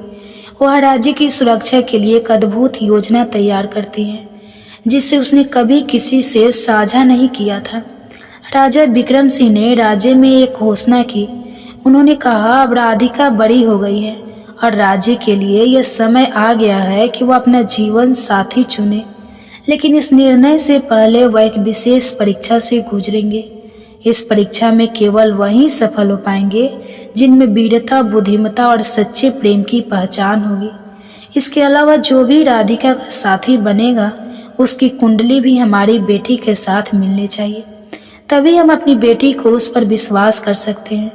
S1: वह राज्य की सुरक्षा के लिए एक अद्भुत योजना तैयार करती है जिसे उसने कभी किसी से साझा नहीं किया था। राजा विक्रम सिंह ने राज्य में एक घोषणा की। उन्होंने कहा, अब राधिका बड़ी हो गई है और राज्य के लिए यह समय आ गया है कि वह अपना जीवन साथी चुने, लेकिन इस निर्णय से पहले वह एक विशेष परीक्षा से गुजरेंगे। इस परीक्षा में केवल वही सफल हो पाएंगे जिनमें वीरता, बुद्धिमत्ता और सच्चे प्रेम की पहचान होगी। इसके अलावा जो भी राधिका का साथी बनेगा उसकी कुंडली भी हमारी बेटी के साथ मिलनी चाहिए, तभी हम अपनी बेटी को उस पर विश्वास कर सकते हैं।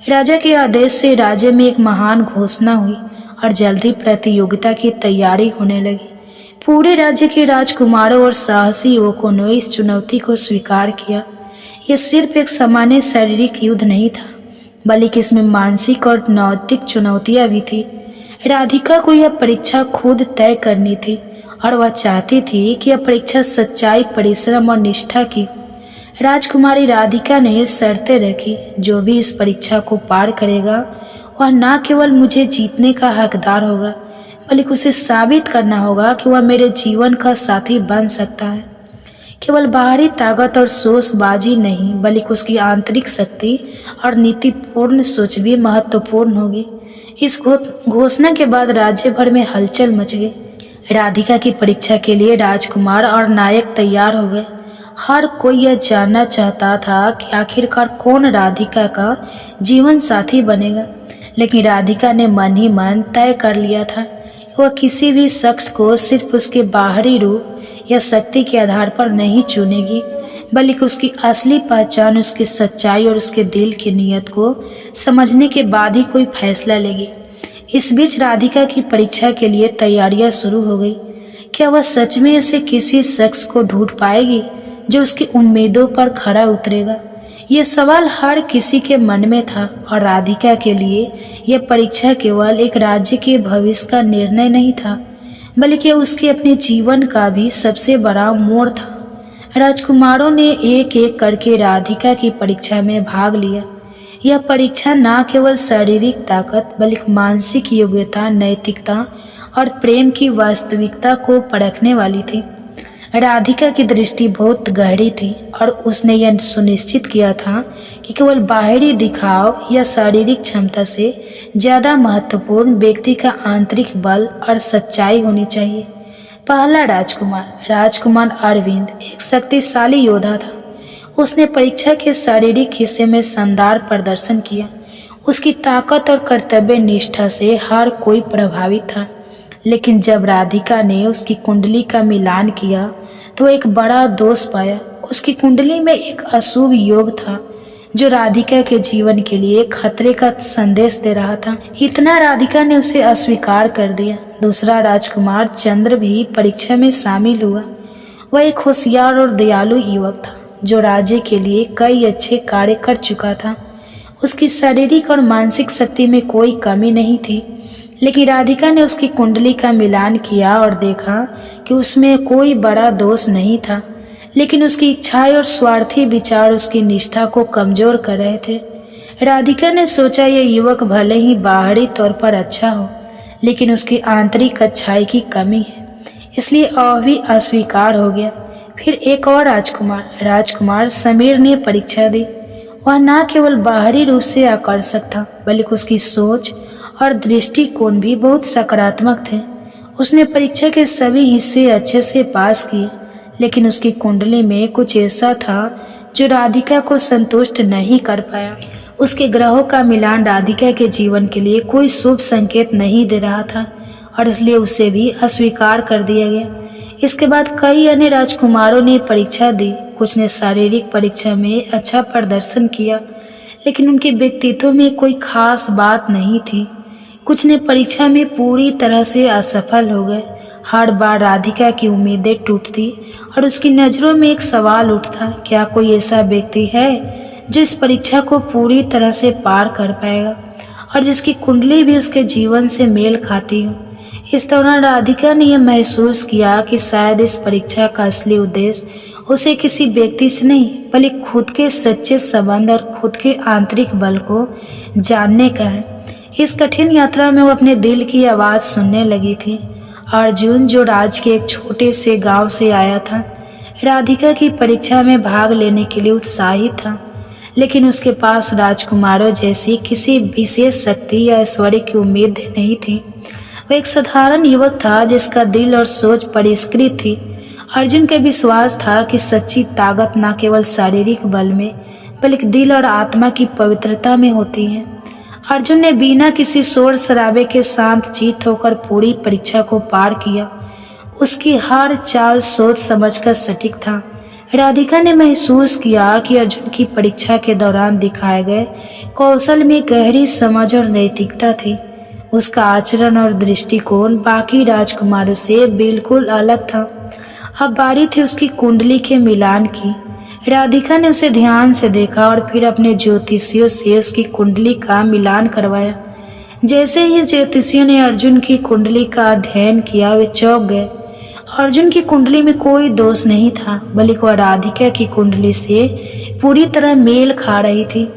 S1: राजा के आदेश से राज्य में एक महान घोषणा हुई और जल्दी प्रतियोगिता की तैयारी होने लगी। पूरे राज्य के राजकुमारों और साहसी युवकों ने इस चुनौती को स्वीकार किया। यह सिर्फ एक सामान्य शारीरिक युद्ध नहीं था, बल्कि इसमें मानसिक और नैतिक चुनौतियां भी थी। राधिका को यह परीक्षा खुद तय करनी थी और वह चाहती थी कि यह परीक्षा सच्चाई, परिश्रम और निष्ठा की हो। राजकुमारी राधिका ने शर्तें रखी, जो भी इस परीक्षा को पार करेगा वह न केवल मुझे जीतने का हकदार होगा, बल्कि उसे साबित करना होगा कि वह मेरे जीवन का साथी बन सकता है। केवल बाहरी ताकत और शोषबाजी नहीं, बल्कि उसकी आंतरिक शक्ति और नीतिपूर्ण सोच भी महत्वपूर्ण होगी। इस घोषणा के बाद राज्य भर में हलचल मच गई। राधिका की परीक्षा के लिए राजकुमार और नायक तैयार हो गए। हर कोई यह जानना चाहता था कि आखिरकार कौन राधिका का जीवन साथी बनेगा, लेकिन राधिका ने मन ही मन तय कर लिया था कि वह किसी भी शख्स को सिर्फ उसके बाहरी रूप या शक्ति के आधार पर नहीं चुनेगी, बल्कि उसकी असली पहचान, उसकी सच्चाई और उसके दिल की नीयत को समझने के बाद ही कोई फैसला लेगी। इस बीच राधिका की परीक्षा के लिए तैयारियां शुरू हो गई। क्या वह सच में ऐसे किसी शख्स को ढूंढ पाएगी जो उसकी उम्मीदों पर खरा उतरेगा? यह सवाल हर किसी के मन में था और राधिका के लिए यह परीक्षा केवल एक राज्य के भविष्य का निर्णय नहीं था, बल्कि उसके अपने जीवन का भी सबसे बड़ा मोड़ था। राजकुमारों ने एक एक करके राधिका की परीक्षा में भाग लिया। यह परीक्षा न केवल शारीरिक ताकत, बल्कि मानसिक योग्यता, नैतिकता और प्रेम की वास्तविकता को परखने वाली थी। राधिका की दृष्टि बहुत गहरी थी और उसने यह सुनिश्चित किया था कि केवल बाहरी दिखाव या शारीरिक क्षमता से ज्यादा महत्वपूर्ण व्यक्ति का आंतरिक बल और सच्चाई होनी चाहिए। पहला राजकुमार अरविंद एक शक्तिशाली योद्धा था। उसने परीक्षा के शारीरिक हिस्से में शानदार प्रदर्शन किया। उसकी ताकत और कर्तव्य निष्ठा से हर कोई प्रभावित था। लेकिन जब राधिका ने उसकी कुंडली का मिलान किया तो एक बड़ा दोष पाया। उसकी कुंडली में एक अशुभ योग था जो राधिका के जीवन के लिए खतरे का संदेश दे रहा था। इतना राधिका ने उसे अस्वीकार कर दिया। दूसरा राजकुमार चंद्र भी परीक्षा में शामिल हुआ। वह एक होशियार और दयालु युवक था जो राज्य के लिए कई अच्छे कार्य कर चुका था। उसकी शारीरिक और मानसिक शक्ति में कोई कमी नहीं थी, लेकिन राधिका ने उसकी कुंडली का मिलान किया और देखा कि उसमें कोई बड़ा दोष नहीं था, लेकिन उसकी इच्छाएं और स्वार्थी विचार उसकी निष्ठा को कमजोर कर रहे थे। राधिका ने सोचा यह युवक भले ही बाहरी तौर पर अच्छा हो, लेकिन उसकी आंतरिक अच्छाई की कमी है, इसलिए वह भी अस्वीकार हो गया। फिर एक और राजकुमार समीर ने परीक्षा दी। वह न केवल बाहरी रूप से आकर्षक था, बल्कि उसकी सोच और दृष्टिकोण भी बहुत सकारात्मक थे। उसने परीक्षा के सभी हिस्से अच्छे से पास किए, लेकिन उसकी कुंडली में कुछ ऐसा था जो राधिका को संतुष्ट नहीं कर पाया। उसके ग्रहों का मिलान राधिका के जीवन के लिए कोई शुभ संकेत नहीं दे रहा था और इसलिए उसे भी अस्वीकार कर दिया गया। इसके बाद कई अन्य राजकुमारों ने परीक्षा दी। कुछ ने शारीरिक परीक्षा में अच्छा प्रदर्शन किया, लेकिन उनके व्यक्तित्व में कोई खास बात नहीं थी। कुछ ने परीक्षा में पूरी तरह से असफल हो गए। हर बार राधिका की उम्मीदें टूटती और उसकी नज़रों में एक सवाल उठता, क्या कोई ऐसा व्यक्ति है जो इस परीक्षा को पूरी तरह से पार कर पाएगा और जिसकी कुंडली भी उसके जीवन से मेल खाती हो। इस दौरान राधिका ने यह महसूस किया कि शायद इस परीक्षा का असली उद्देश्य उसे किसी व्यक्ति से नहीं, बल्कि खुद के सच्चे संबंध और खुद के आंतरिक बल को जानने का है। इस कठिन यात्रा में वो अपने दिल की आवाज़ सुनने लगी थी। अर्जुन, जो राज्य के एक छोटे से गांव से आया था, राधिका की परीक्षा में भाग लेने के लिए उत्साहित था, लेकिन उसके पास राजकुमारों जैसी किसी विशेष शक्ति या ऐश्वर्य की उम्मीद नहीं थी। वह एक साधारण युवक था जिसका दिल और सोच परिष्कृत थी। अर्जुन का विश्वास था कि सच्ची ताकत न केवल शारीरिक बल में, बल्कि दिल और आत्मा की पवित्रता में होती है। अर्जुन ने बिना किसी शोर शराबे के शांत चित्त होकर पूरी परीक्षा को पार किया। उसकी हर चाल सोच समझकर सटीक था। राधिका ने महसूस किया कि अर्जुन की परीक्षा के दौरान दिखाए गए कौशल में गहरी समझ और नैतिकता थी। उसका आचरण और दृष्टिकोण बाकी राजकुमारों से बिल्कुल अलग था। अब बारी थी उसकी कुंडली के मिलान की। राधिका ने उसे ध्यान से देखा और फिर अपने ज्योतिषियों से उसकी कुंडली का मिलान करवाया। जैसे ही ज्योतिषियों ने अर्जुन की कुंडली का अध्ययन किया, वे चौंक गए। अर्जुन की कुंडली में कोई दोष नहीं था, बल्कि वह राधिका की कुंडली से पूरी तरह मेल खा रही थी।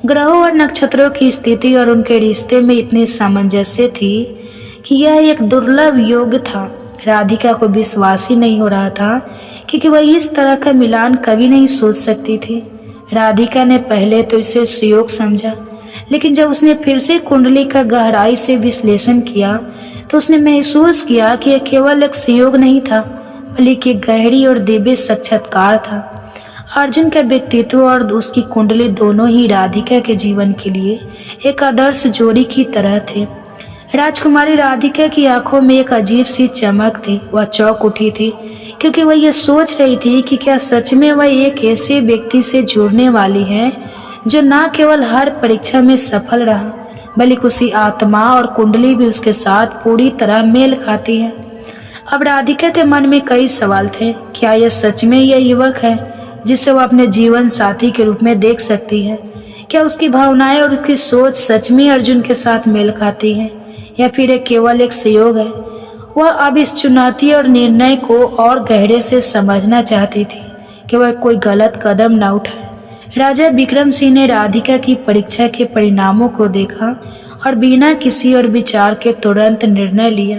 S1: ग्रहों और नक्षत्रों की स्थिति और उनके रिश्ते में इतनी सामंजस्य थी कि यह एक दुर्लभ योग था। राधिका को विश्वास ही नहीं हो रहा था क्योंकि वह इस तरह का मिलान कभी नहीं सोच सकती थी। राधिका ने पहले तो इसे सुयोग समझा, लेकिन जब उसने फिर से कुंडली का गहराई से विश्लेषण किया तो उसने महसूस किया कि यह केवल एक संयोग नहीं था, बल्कि एक गहरी और दिव्य साक्षात्कार था। अर्जुन का व्यक्तित्व और उसकी कुंडली दोनों ही राधिका के जीवन के लिए एक आदर्श जोड़ी की तरह थे। राजकुमारी राधिका की आंखों में एक अजीब सी चमक थी। वह चौंक उठी थी क्योंकि वह यह सोच रही थी कि क्या सच में वह एक ऐसे व्यक्ति से जुड़ने वाली है जो न केवल हर परीक्षा में सफल रहा, बल्कि उसकी आत्मा और कुंडली भी उसके साथ पूरी तरह मेल खाती है। अब राधिका के मन में कई सवाल थे। क्या यह सच में यह युवक है जिसे वह अपने जीवन साथी के रूप में देख सकती है? क्या उसकी भावनाएं और उसकी सोच सच में अर्जुन के साथ मेल खाती हैं, या फिर यह केवल एक संयोग है? वह अब इस चुनौती और निर्णय को और गहरे से समझना चाहती थी कि वह कोई गलत कदम न उठाए। राजा विक्रम सिंह ने राधिका की परीक्षा के परिणामों को देखा और बिना किसी और विचार के तुरंत निर्णय लिया।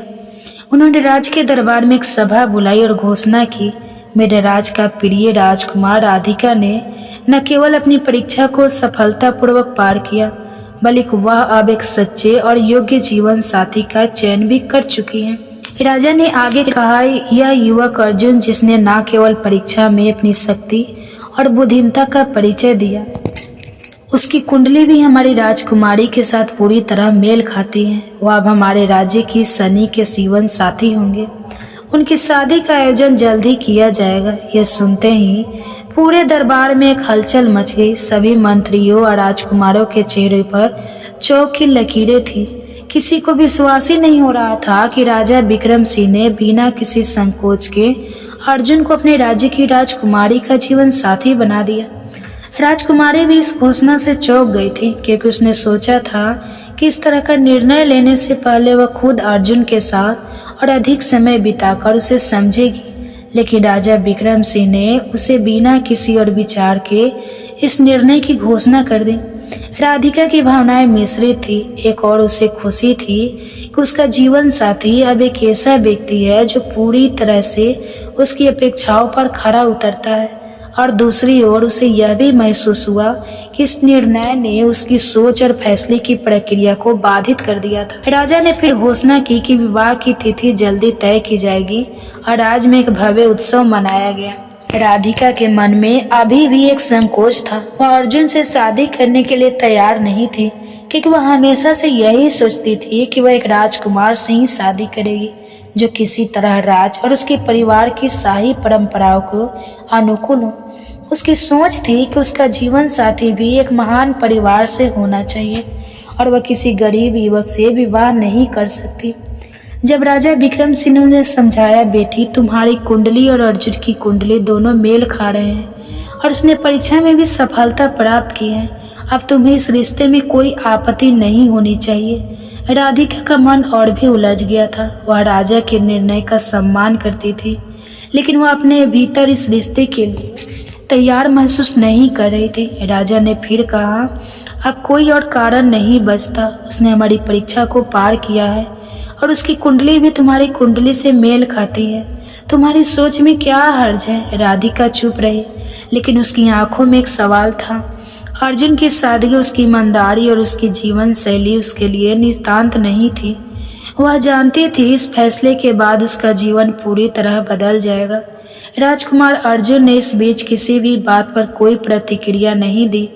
S1: उन्होंने राज के दरबार में एक सभा बुलाई और घोषणा की, मेरे राज का प्रिय राजकुमार राधिका ने न केवल अपनी परीक्षा को सफलतापूर्वक पार किया, बल्कि वह अब एक सच्चे और योग्य जीवन साथी का चयन भी कर चुकी है। राजा ने आगे कहा, यह युवक अर्जुन जिसने न केवल परीक्षा में अपनी शक्ति और बुद्धिमत्ता का परिचय दिया, उसकी कुंडली भी हमारी राजकुमारी के साथ पूरी तरह मेल खाती है। वह अब हमारे राज्य की सनी के जीवन साथी होंगे। उनकी शादी का आयोजन जल्द ही किया जाएगा। यह सुनते ही पूरे दरबार में एक हलचल मच गई। सभी मंत्रियों और राजकुमारों के चेहरे पर चौंक की लकीरें थी। किसी को विश्वास ही नहीं हो रहा था कि राजा विक्रम सिंह ने बिना किसी संकोच के अर्जुन को अपने राज्य की राजकुमारी का जीवन साथी बना दिया। राजकुमारी भी इस घोषणा से चौंक गई थी क्योंकि उसने सोचा था कि इस तरह का निर्णय लेने से पहले वह खुद अर्जुन के साथ और अधिक समय बिताकर उसे समझेगी, लेकिन राजा विक्रम सिंह ने उसे बिना किसी और विचार के इस निर्णय की घोषणा कर दी। राधिका की भावनाएं मिश्रित थी। एक और उसे खुशी थी कि उसका जीवन साथी अब एक ऐसा व्यक्ति है जो पूरी तरह से उसकी अपेक्षाओं पर खरा उतरता है, और दूसरी ओर उसे यह भी महसूस हुआ कि इस निर्णय ने उसकी सोच और फैसले की प्रक्रिया को बाधित कर दिया था। राजा ने फिर घोषणा की कि विवाह की तिथि जल्दी तय की जाएगी और आज में एक भव्य उत्सव मनाया गया। राधिका के मन में अभी भी एक संकोच था। वह अर्जुन से शादी करने के लिए तैयार नहीं थी क्योंकि वह हमेशा से यही सोचती थी कि वह एक राजकुमार से ही शादी करेगी जो किसी तरह राज और उसके परिवार की शाही परंपराओं को अनुकूल हो। उसकी सोच थी कि उसका जीवन साथी भी एक महान परिवार से होना चाहिए और वह किसी गरीब युवक से विवाह नहीं कर सकती। जब राजा विक्रम सिंह ने समझाया, बेटी तुम्हारी कुंडली और अर्जुन की कुंडली दोनों मेल खा रहे हैं और उसने परीक्षा में भी सफलता प्राप्त की है, अब तुम्हें इस रिश्ते में कोई आपत्ति नहीं होनी चाहिए। राधिका का मन और भी उलझ गया था। वह राजा के निर्णय का सम्मान करती थी, लेकिन वह अपने भीतर इस रिश्ते के लिए तैयार महसूस नहीं कर रही थी। राजा ने फिर कहा, अब कोई और कारण नहीं बचता। उसने हमारी परीक्षा को पार किया है और उसकी कुंडली भी तुम्हारी कुंडली से मेल खाती है। तुम्हारी सोच में क्या हर्ज है? राधिका चुप रही, लेकिन उसकी आंखों में एक सवाल था। अर्जुन की सादगी, उसकी ईमानदारी और उसकी जीवन शैली उसके लिए नितांत नहीं थी। वह जानती थी इस फैसले के बाद उसका जीवन पूरी तरह बदल जाएगा। राजकुमार अर्जुन ने इस बीच किसी भी बात पर कोई प्रतिक्रिया नहीं दी।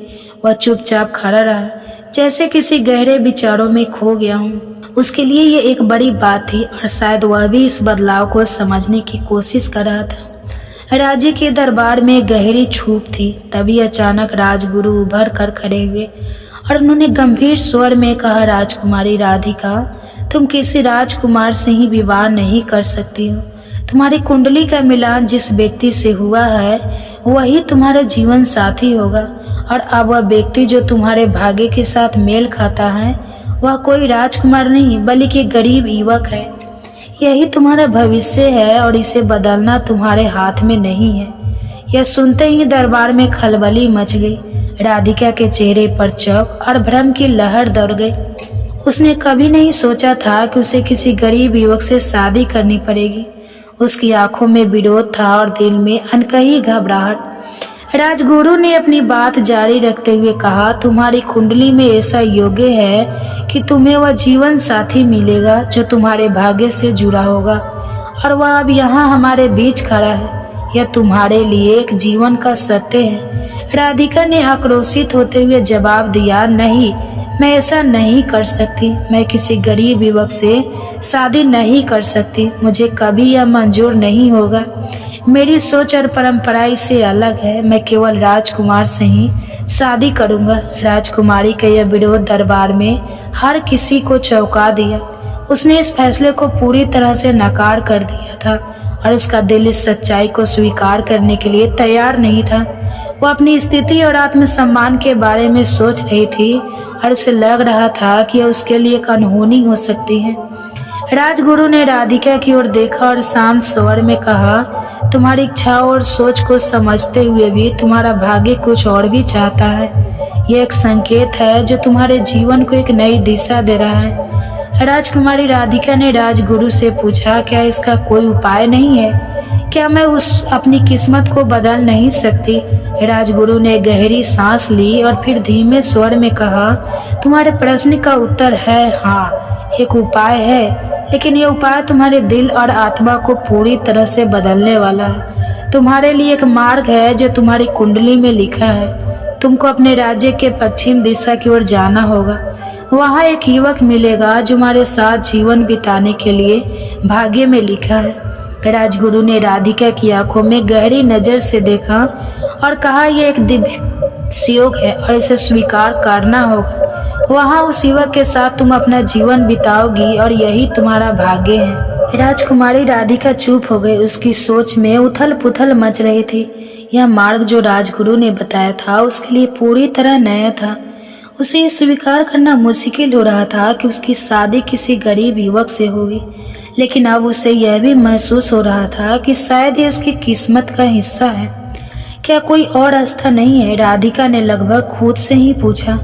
S1: वह चुपचाप खड़ा रहा, जैसे किसी गहरे विचारों में खो गया हूँ। उसके लिए ये एक बड़ी बात थी और शायद वह भी इस बदलाव को समझने की कोशिश कर रहा था। राज्य के दरबार में गहरी छूप थी। तभी अचानक राजगुरु उभर कर खड़े हुए और उन्होंने गंभीर स्वर में कहा, राजकुमारी राधिका, तुम किसी राजकुमार से ही विवाह नहीं कर सकती हो। तुम्हारी कुंडली का मिलान जिस व्यक्ति से हुआ है वही तुम्हारा जीवन साथी होगा, और अब वह व्यक्ति जो तुम्हारे भाग्य के साथ मेल खाता है वह कोई राजकुमार नहीं बल्कि गरीब युवक है। यही तुम्हारा भविष्य है और इसे बदलना तुम्हारे हाथ में नहीं है। यह सुनते ही दरबार में खलबली मच गई। राधिका के चेहरे पर शौक और भ्रम की लहर दौड़ गई। उसने कभी नहीं सोचा था कि उसे किसी गरीब युवक से शादी करनी पड़ेगी। उसकी आंखों में विरोध था और दिल में अनकही घबराहट। राजगुरु ने अपनी बात जारी रखते हुए कहा, तुम्हारी कुंडली में ऐसा योग्य है कि तुम्हें वह जीवन साथी मिलेगा जो तुम्हारे भाग्य से जुड़ा होगा, और वह अब यहाँ हमारे बीच खड़ा है। यह तुम्हारे लिए एक जीवन का सत्य है। राधिका ने आक्रोशित होते हुए जवाब दिया, नहीं, मैं ऐसा नहीं कर सकती। मैं किसी गरीब युवक से शादी नहीं कर सकती। मुझे कभी यह मंजूर नहीं होगा। मेरी सोच और परंपरा इससे अलग है। मैं केवल राजकुमार से ही शादी करूंगा। राजकुमारी का यह विरोध दरबार में हर किसी को चौंका दिया। उसने इस फैसले को पूरी तरह से नकार कर दिया था और उसका दिल इस सच्चाई को स्वीकार करने के लिए तैयार नहीं था। वह अपनी स्थिति और आत्मसम्मान के बारे में सोच रही थी और उसे लग रहा था कि यह उसके लिए एक अनहोनी हो सकती है। राजगुरु ने राधिका की ओर देखा और शांत स्वर में कहा, तुम्हारी इच्छाओं और सोच को समझते हुए भी तुम्हारा भाग्य कुछ और भी चाहता है। यह एक संकेत है जो तुम्हारे जीवन को एक नई दिशा दे रहा है। राजकुमारी राधिका ने राजगुरु से पूछा, क्या इसका कोई उपाय नहीं है? क्या मैं अपनी किस्मत को बदल नहीं सकती? राजगुरु ने गहरी सांस ली और फिर धीमे स्वर में कहा, तुम्हारे प्रश्न का उत्तर है हाँ, एक उपाय है, लेकिन यह उपाय तुम्हारे दिल और आत्मा को पूरी तरह से बदलने वाला है। तुम्हारे लिए एक मार्ग है जो तुम्हारी कुंडली में लिखा है। तुमको अपने राज्य के पश्चिम दिशा की ओर जाना होगा। वहाँ एक युवक मिलेगा जो तुम्हारे साथ जीवन बिताने के लिए भाग्य में लिखा है। राजगुरु ने राधिका की आंखों में गहरी नजर से देखा और कहा, यह एक दिव्य योग है और इसे स्वीकार करना होगा। वहाँ उस युवक के साथ तुम अपना जीवन बिताओगी और यही तुम्हारा भाग्य है। राजकुमारी राधिका चुप हो गई। उसकी सोच में उथल पुथल मच रही थी। यह मार्ग जो राजगुरु ने बताया था उसके लिए पूरी तरह नया था। उसे ये स्वीकार करना मुश्किल हो रहा था कि उसकी शादी किसी गरीब युवक से होगी, लेकिन अब उसे यह भी महसूस हो रहा था कि शायद ये उसकी किस्मत का हिस्सा है। क्या कोई और रास्ता नहीं है? राधिका ने लगभग खुद से ही पूछा,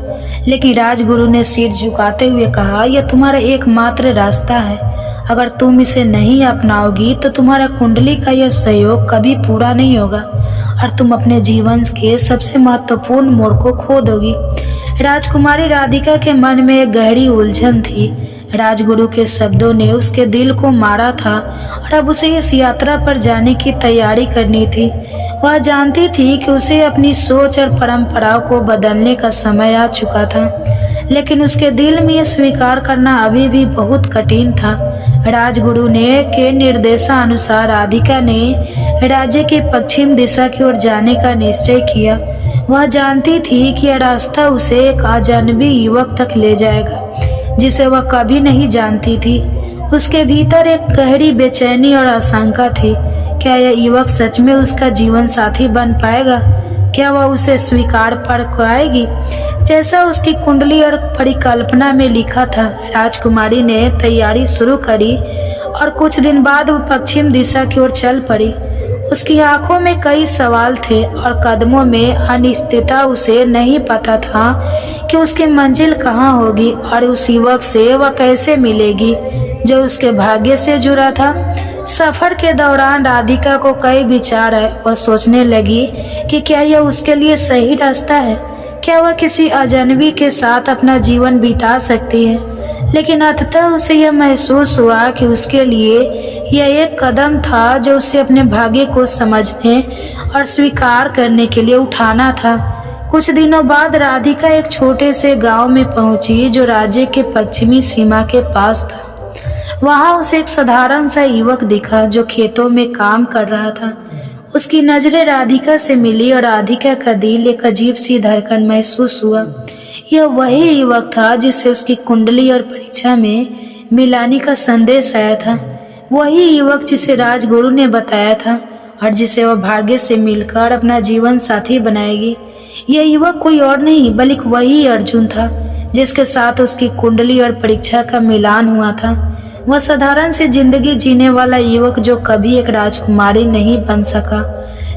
S1: लेकिन राजगुरु ने सिर झुकाते हुए कहा, यह तुम्हारा एकमात्र रास्ता है। अगर तुम इसे नहीं अपनाओगी तो तुम्हारा कुंडली का यह सहयोग कभी पूरा नहीं होगा और तुम अपने जीवन के सबसे महत्वपूर्ण मोड़ को खो दोगी। राजकुमारी राधिका के मन में एक गहरी उलझन थी। राजगुरु के शब्दों ने उसके दिल को मारा था और अब उसे इस यात्रा पर जाने की तैयारी करनी थी। वह जानती थी कि उसे अपनी सोच और परंपराओं को बदलने का समय आ चुका था, लेकिन उसके दिल में यह स्वीकार करना अभी भी बहुत कठिन था। राजगुरु ने के निर्देशानुसार राधिका ने राज्य की पश्चिम दिशा की ओर जाने का निश्चय किया। वह जानती थी कि यह रास्ता उसे एक अजनबी युवक तक ले जाएगा जिसे वह कभी नहीं जानती थी। उसके भीतर एक गहरी बेचैनी और आशंका थी। क्या यह युवक सच में उसका जीवन साथी बन पाएगा? क्या वह उसे स्वीकार कर पाएगी जैसा उसकी कुंडली और परिकल्पना में लिखा था? राजकुमारी ने तैयारी शुरू करी और कुछ दिन बाद वो पश्चिम दिशा की ओर चल पड़ी। उसकी आंखों में कई सवाल थे और कदमों में अनिश्चितता। उसे नहीं पता था कि उसकी मंजिल कहाँ होगी और उस युवक से वह कैसे मिलेगी जो उसके भाग्य से जुड़ा था। सफर के दौरान राधिका को कई विचार आए। वह सोचने लगी कि क्या यह उसके लिए सही रास्ता है? क्या वह किसी अजनबी के साथ अपना जीवन बिता सकती है? लेकिन अंततः उसे यह महसूस हुआ कि उसके लिए यह एक कदम था जो उसे अपने भाग्य को समझने और स्वीकार करने के लिए उठाना था। कुछ दिनों बाद राधिका एक छोटे से गांव में पहुंची जो राज्य के पश्चिमी सीमा के पास था। वहां उसे एक साधारण सा युवक दिखा जो खेतों में काम कर रहा था। उसकी नजरें राधिका से मिली और राधिका का दिल एक अजीब सी धड़कन महसूस हुआ। यह वही युवक था जिससे उसकी कुंडली और परीक्षा में मिलानी का संदेश आया था। वही युवक जिसे राजगुरु ने बताया था और जिसे वह भाग्य से मिलकर अपना जीवन साथी बनाएगी। यह युवक कोई और नहीं बल्कि वही अर्जुन था जिसके साथ उसकी कुंडली और परीक्षा का मिलान हुआ था। वह साधारण सी जिंदगी जीने वाला युवक जो कभी एक राजकुमारी नहीं बन सका,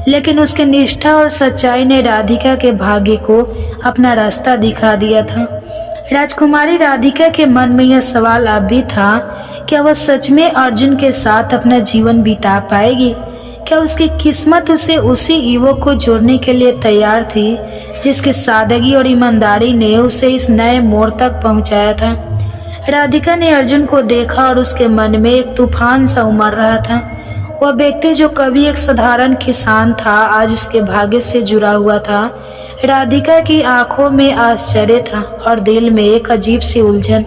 S1: लेकिन उसके निष्ठा और सच्चाई ने राधिका के भाग्य को अपना रास्ता दिखा दिया था। राजकुमारी राधिका के मन में यह सवाल अब भी था, क्या वह सच में अर्जुन के साथ अपना जीवन बिता पाएगी? क्या उसकी किस्मत उसे उसी युवक को जोड़ने के लिए तैयार थी जिसकी सादगी और ईमानदारी ने उसे इस नए मोड़ तक पहुंचाया था? राधिका ने अर्जुन को देखा और उसके मन में एक तूफान सा उमड़ रहा था। वह व्यक्ति जो कभी एक साधारण किसान था आज उसके भाग्य से जुड़ा हुआ था। राधिका की आंखों में आश्चर्य था और दिल में एक अजीब सी उलझन।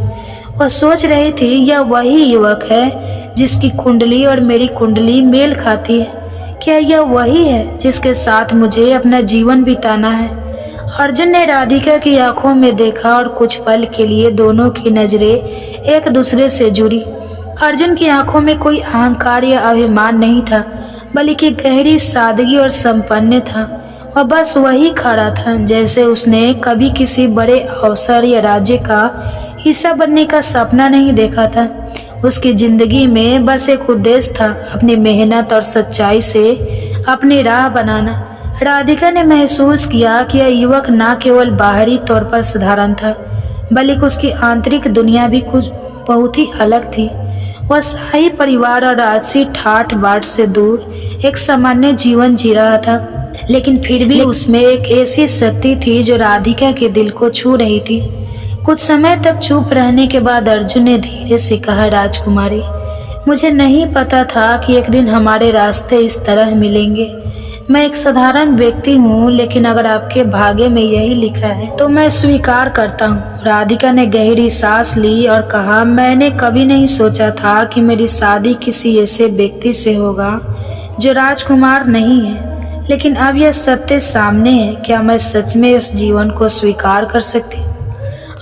S1: वह सोच रही थी, यह वही युवक है जिसकी कुंडली और मेरी कुंडली मेल खाती है? क्या यह वही है जिसके साथ मुझे अपना जीवन बिताना है? अर्जुन ने राधिका की आंखों में देखा और कुछ पल के लिए दोनों की नजरें एक दूसरे से जुड़ी। अर्जुन की आंखों में कोई अहंकार या अभिमान नहीं था, बल्कि गहरी सादगी और संपन्न था। वह बस वही खड़ा था जैसे उसने कभी किसी बड़े अवसर या राज्य का हिस्सा बनने का सपना नहीं देखा था। उसकी जिंदगी में बस एक उद्देश्य था, अपनी मेहनत और सच्चाई से अपनी राह बनाना। राधिका ने महसूस किया कि यह युवक न केवल बाहरी तौर पर साधारण था, बल्कि उसकी आंतरिक दुनिया भी कुछ बहुत ही अलग थी। वह शाही परिवार और राजसी ठाठ बाट से दूर एक सामान्य जीवन जी रहा था, लेकिन फिर भी उसमें एक ऐसी शक्ति थी जो राधिका के दिल को छू रही थी। कुछ समय तक चुप रहने के बाद अर्जुन ने धीरे से कहा, राजकुमारी, मुझे नहीं पता था कि एक दिन हमारे रास्ते इस तरह मिलेंगे। मैं एक साधारण व्यक्ति हूँ, लेकिन अगर आपके भाग्य में यही लिखा है तो मैं स्वीकार करता हूँ। राधिका ने गहरी सांस ली और कहा, मैंने कभी नहीं सोचा था कि मेरी शादी किसी ऐसे व्यक्ति से होगा जो राजकुमार नहीं है, लेकिन अब यह सत्य सामने है। क्या मैं सच में इस जीवन को स्वीकार कर सकती हूँ?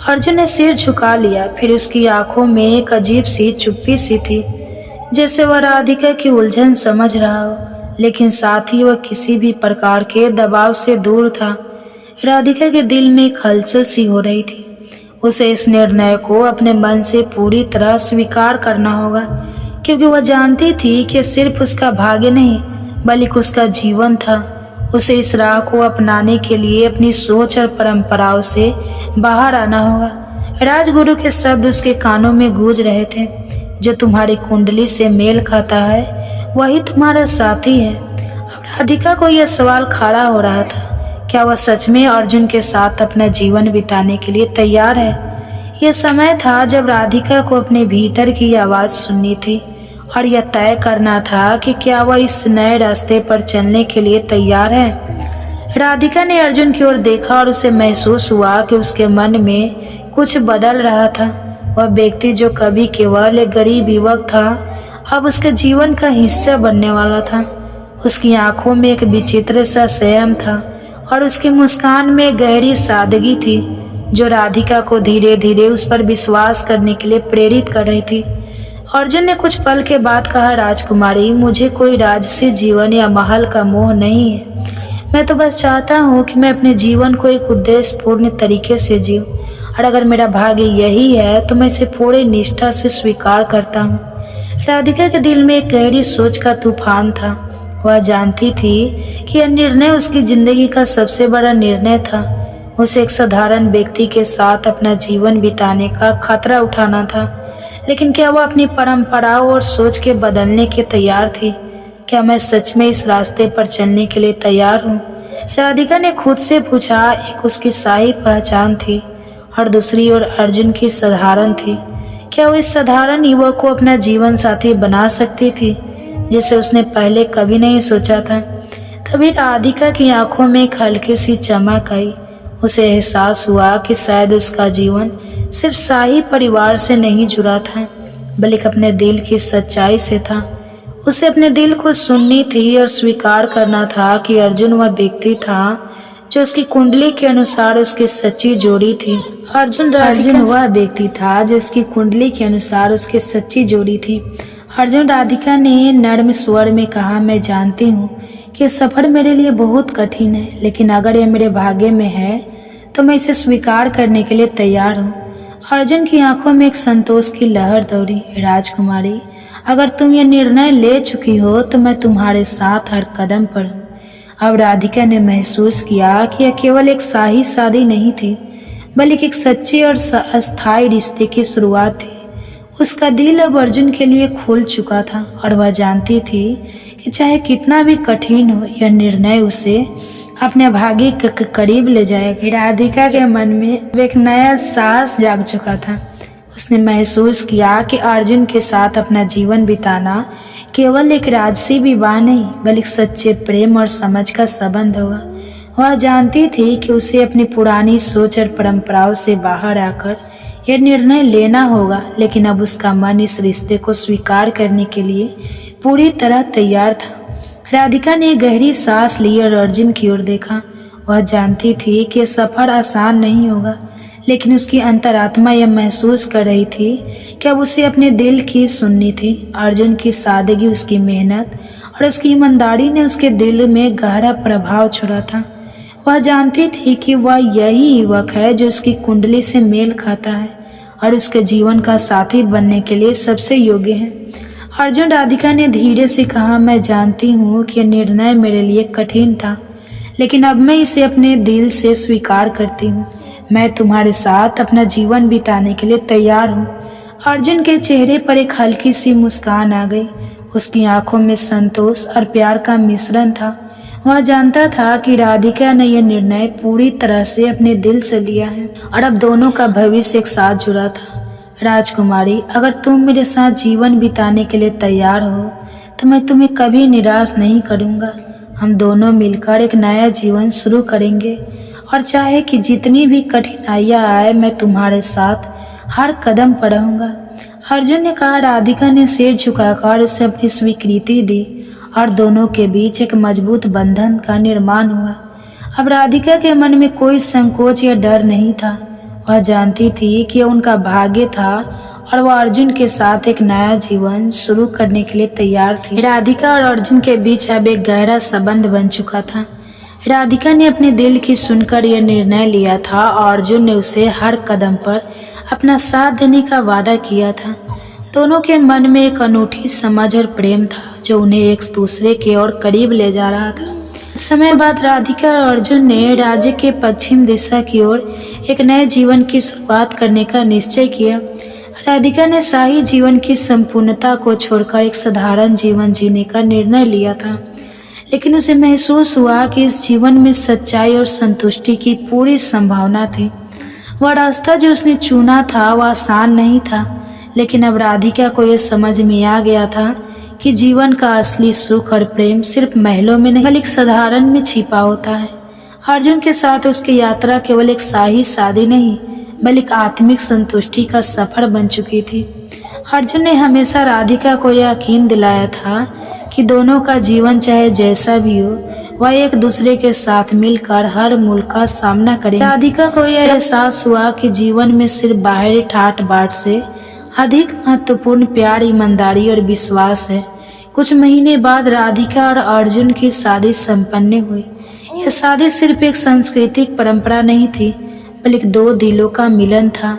S1: अर्जुन ने सिर झुका लिया, फिर उसकी आंखों में एक अजीब सी चुप्पी सी थी, जैसे वह राधिका की उलझन समझ रहा हो, लेकिन साथ ही वह किसी भी प्रकार के दबाव से दूर था। राधिका के दिल में एक हलचल सी हो रही थी। उसे इस निर्णय को अपने मन से पूरी तरह स्वीकार करना होगा, क्योंकि वह जानती थी कि सिर्फ उसका भाग्य नहीं बल्कि उसका जीवन था। उसे इस राह को अपनाने के लिए अपनी सोच और परंपराओं से बाहर आना होगा। राजगुरु के शब्द उसके कानों में गूंज रहे थे, जो तुम्हारी कुंडली से मेल खाता है वही तुम्हारा साथी है। अब राधिका को यह सवाल खड़ा हो रहा था, क्या वह सच में अर्जुन के साथ अपना जीवन बिताने के लिए तैयार है? यह समय था जब राधिका को अपने भीतर की आवाज सुननी थी और यह तय करना था कि क्या वह इस नए रास्ते पर चलने के लिए तैयार है। राधिका ने अर्जुन की ओर देखा और उसे महसूस हुआ कि उसके मन में कुछ बदल रहा था। वह व्यक्ति जो कभी केवल एक गरीब युवक था, अब उसके जीवन का हिस्सा बनने वाला था। उसकी आंखों में एक विचित्र सा संयम था और उसकी मुस्कान में गहरी सादगी थी, जो राधिका को धीरे धीरे उस पर विश्वास करने के लिए प्रेरित कर रही थी। अर्जुन ने कुछ पल के बाद कहा, राजकुमारी, मुझे कोई राजसी जीवन या महल का मोह नहीं है। मैं तो बस चाहता हूँ कि मैं अपने जीवन को एक उद्देश्यपूर्ण तरीके से जीऊँ, और अगर मेरा भाग्य यही है तो मैं इसे पूरी निष्ठा से स्वीकार करता हूँ। राधिका के दिल में एक गहरी सोच का तूफान था। वह जानती थी कि यह निर्णय उसकी जिंदगी का सबसे बड़ा निर्णय था। उसे एक साधारण व्यक्ति के साथ अपना जीवन बिताने का खतरा उठाना था, लेकिन क्या वह अपनी परंपराओं और सोच के बदलने के तैयार थी? क्या मैं सच में इस रास्ते पर चलने के लिए तैयार हूँ? राधिका ने खुद से पूछा। एक उसकी शाही पहचान थी और दूसरी ओर अर्जुन की साधारण थी। क्या वो इस साधारण युवक को अपना जीवन साथी बना सकती थी, जिसे उसने पहले कभी नहीं सोचा था? तभी राधिका की आंखों में एक हल्की सी चमक आई उसे एहसास हुआ कि शायद उसका जीवन सिर्फ शाही परिवार से नहीं जुड़ा था, बल्कि अपने दिल की सच्चाई से था। उसे अपने दिल को सुननी थी और स्वीकार करना था कि अर्जुन वह व्यक्ति था जो उसकी कुंडली के अनुसार उसकी सच्ची जोड़ी थी। अर्जुन वह व्यक्ति था जो उसकी कुंडली के अनुसार उसकी सच्ची जोड़ी थी। अर्जुन राधिका ने नर्म स्वर में कहा, मैं जानती हूँ कि सफर मेरे लिए बहुत कठिन है, लेकिन अगर यह मेरे भाग्य में है तो मैं इसे स्वीकार करने के लिए तैयार हूँ। अर्जुन की आंखों में एक संतोष की लहर दौड़ी। राजकुमारी, अगर तुम ये निर्णय ले चुकी हो तो मैं तुम्हारे साथ हर कदम पर हूँ। अब राधिका ने महसूस किया कि यह केवल एक शाही शादी नहीं थी, बल्कि एक सच्चे और अस्थायी रिश्ते की शुरुआत थी। उसका दिल अब अर्जुन के लिए खुल चुका था और वह जानती थी कि चाहे कितना भी कठिन हो, यह निर्णय उसे अपने भाग्य के करीब ले जाएगा। राधिका के मन में एक नया साहस जाग चुका था। उसने महसूस किया कि अर्जुन के साथ अपना जीवन बिताना केवल एक राजसी विवाह नहीं, बल्कि सच्चे प्रेम और समझ का संबंध होगा। वह जानती थी कि उसे अपनी पुरानी सोच और परंपराओं से बाहर आकर यह निर्णय लेना होगा, लेकिन अब उसका मन इस रिश्ते को स्वीकार करने के लिए पूरी तरह तैयार था। राधिका ने गहरी सांस ली और अर्जुन की ओर देखा। वह जानती थी कि सफर आसान नहीं होगा, लेकिन उसकी अंतरात्मा यह महसूस कर रही थी कि अब उसे अपने दिल की सुननी थी। अर्जुन की सादगी, उसकी मेहनत और उसकी ईमानदारी ने उसके दिल में गहरा प्रभाव छोड़ा था। वह जानती थी कि वह यही युवक है जो उसकी कुंडली से मेल खाता है और उसके जीवन का साथी बनने के लिए सबसे योग्य है। अर्जुन, राधिका ने धीरे से कहा, मैं जानती हूँ कि यह निर्णय मेरे लिए कठिन था, लेकिन अब मैं इसे अपने दिल से स्वीकार करती हूँ। मैं तुम्हारे साथ अपना जीवन बिताने के लिए तैयार हूँ। अर्जुन के चेहरे पर एक हल्की सी मुस्कान आ गई। उसकी आंखों में संतोष और प्यार का मिश्रण था। वह जानता था कि राधिका ने यह निर्णय पूरी तरह से अपने दिल से लिया है और अब दोनों का भविष्य एक साथ जुड़ा था। राजकुमारी, अगर तुम मेरे साथ जीवन बिताने के लिए तैयार हो तो मैं तुम्हें कभी निराश नहीं करूँगा। हम दोनों मिलकर एक नया जीवन शुरू करेंगे और चाहे कि जितनी भी कठिनाइयाँ आए, मैं तुम्हारे साथ हर कदम पर रहूँगा। अर्जुन ने कहा। राधिका ने सिर झुकाकर उसे अपनी स्वीकृति दी और दोनों के बीच एक मजबूत बंधन का निर्माण हुआ। अब राधिका के मन में कोई संकोच या डर नहीं था। वह जानती थी कि उनका भाग्य था और वह अर्जुन के साथ एक नया जीवन शुरू करने के लिए तैयार थी। राधिका और अर्जुन के बीच अब एक गहरा संबंध बन चुका था। राधिका ने अपने दिल की सुनकर यह निर्णय लिया था और अर्जुन ने उसे हर कदम पर अपना साथ देने का वादा किया था। दोनों के मन में एक अनूठी समझ और प्रेम था जो उन्हें एक दूसरे के और करीब ले जा रहा था। कुछ समय बाद राधिका और अर्जुन ने राज्य के पश्चिम दिशा की ओर एक नए जीवन की शुरुआत करने का निश्चय किया। राधिका ने शाही जीवन की संपूर्णता को छोड़कर एक साधारण जीवन जीने का निर्णय लिया था, लेकिन उसे महसूस हुआ कि इस जीवन में सच्चाई और संतुष्टि की पूरी संभावना थी। वह रास्ता जो उसने चुना था वह आसान नहीं था, लेकिन अब राधिका को यह समझ में आ गया था कि जीवन का असली सुख और प्रेम सिर्फ महलों में नहीं, बल्कि साधारण में छिपा होता है। अर्जुन के साथ उसकी यात्रा केवल एक शाही शादी नहीं, बल्कि आत्मिक संतुष्टि का सफर बन चुकी थी। अर्जुन ने हमेशा राधिका को यह यकीन दिलाया था कि दोनों का जीवन चाहे जैसा भी हो, वह एक दूसरे के साथ मिलकर हर मूल्य का सामना करेंगे। राधिका को यह एहसास हुआ कि जीवन में सिर्फ बाहरी ठाट बाट से अधिक महत्वपूर्ण प्यार, ईमानदारी और विश्वास है। कुछ महीने बाद राधिका और अर्जुन की शादी संपन्न हुई। यह शादी सिर्फ एक सांस्कृतिक परंपरा नहीं थी, बल्कि दो दिलों का मिलन था।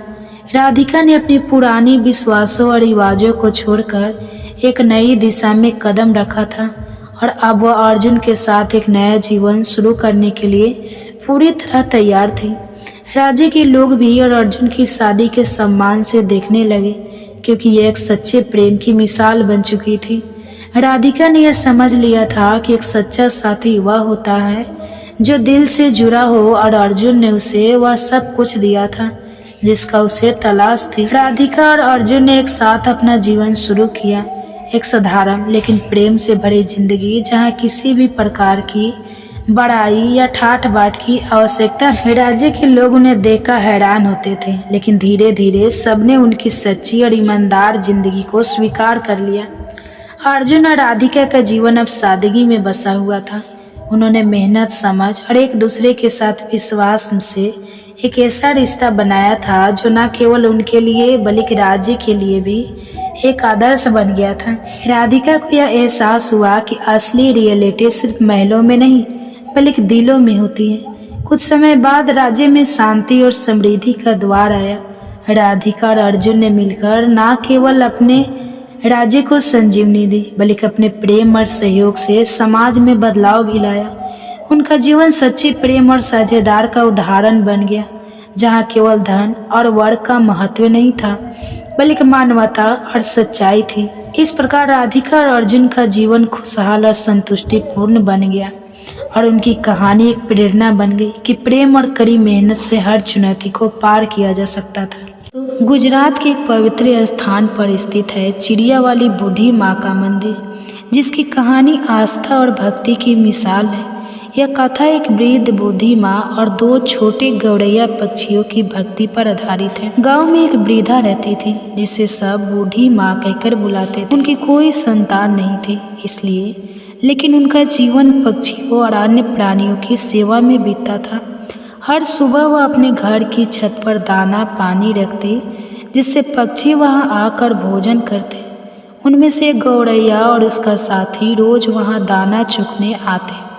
S1: राधिका ने अपनी पुरानी विश्वासों और रिवाजों को छोड़कर एक नई दिशा में कदम रखा था और अब वह अर्जुन के साथ एक नया जीवन शुरू करने के लिए पूरी तरह तैयार थी। राज्य के लोग भी और अर्जुन की शादी के सम्मान से देखने लगे, क्योंकि यह एक सच्चे प्रेम की मिसाल बन चुकी थी। राधिका ने यह समझ लिया था कि एक सच्चा साथी वह होता है जो दिल से जुड़ा हो, और अर्जुन ने उसे वह सब कुछ दिया था जिसका उसे तलाश थी। राधिका और अर्जुन ने एक साथ अपना जीवन शुरू किया, एक साधारण लेकिन प्रेम से भरी जिंदगी जहाँ किसी भी प्रकार की बड़ाई या ठाठ बाट की आवश्यकता। राज्य के लोग उन्हें देखकर हैरान होते थे, लेकिन धीरे धीरे सबने उनकी सच्ची और ईमानदार जिंदगी को स्वीकार कर लिया। अर्जुन और राधिका का जीवन अब सादगी में बसा हुआ था। उन्होंने मेहनत, समझ और एक दूसरे के साथ विश्वास से एक ऐसा रिश्ता बनाया था जो न केवल उनके लिए बल्कि राज्य के लिए भी एक आदर्श बन गया था। राधिका को यह एहसास हुआ कि असली रियलिटी सिर्फ महलों में नहीं बल्कि दिलों में होती है। कुछ समय बाद राज्य में शांति और समृद्धि का द्वार आया। राधिका और अर्जुन ने मिलकर न केवल अपने राज्य को संजीवनी दी बल्कि अपने प्रेम और सहयोग से समाज में बदलाव भी लाया। उनका जीवन सच्ची प्रेम और साझेदार का उदाहरण बन गया, जहाँ केवल धन और वर्ग का महत्व नहीं था बल्कि मानवता और सच्चाई थी। इस प्रकार राधिका और अर्जुन का जीवन खुशहाल और संतुष्टिपूर्ण बन गया और उनकी कहानी एक प्रेरणा बन गई कि प्रेम और कड़ी मेहनत से हर चुनौती को पार किया जा सकता था। गुजरात के एक पवित्र स्थान पर स्थित है चिड़िया वाली बूढ़ी माँ का मंदिर, जिसकी कहानी आस्था और भक्ति की मिसाल है। यह कथा एक वृद्ध बूढ़ी माँ और दो छोटे गौरैया पक्षियों की भक्ति पर आधारित है। गांव में एक वृद्धा रहती थी जिसे सब बूढ़ी माँ कहकर बुलाते थे। उनकी कोई संतान नहीं थी इसलिए, लेकिन उनका जीवन पक्षियों और अन्य प्राणियों की सेवा में बीतता था। हर सुबह वह अपने घर की छत पर दाना पानी रखती, जिससे पक्षी वहां आकर भोजन करते। उनमें से एक गौरैया और उसका साथी रोज वहां दाना चुगने आते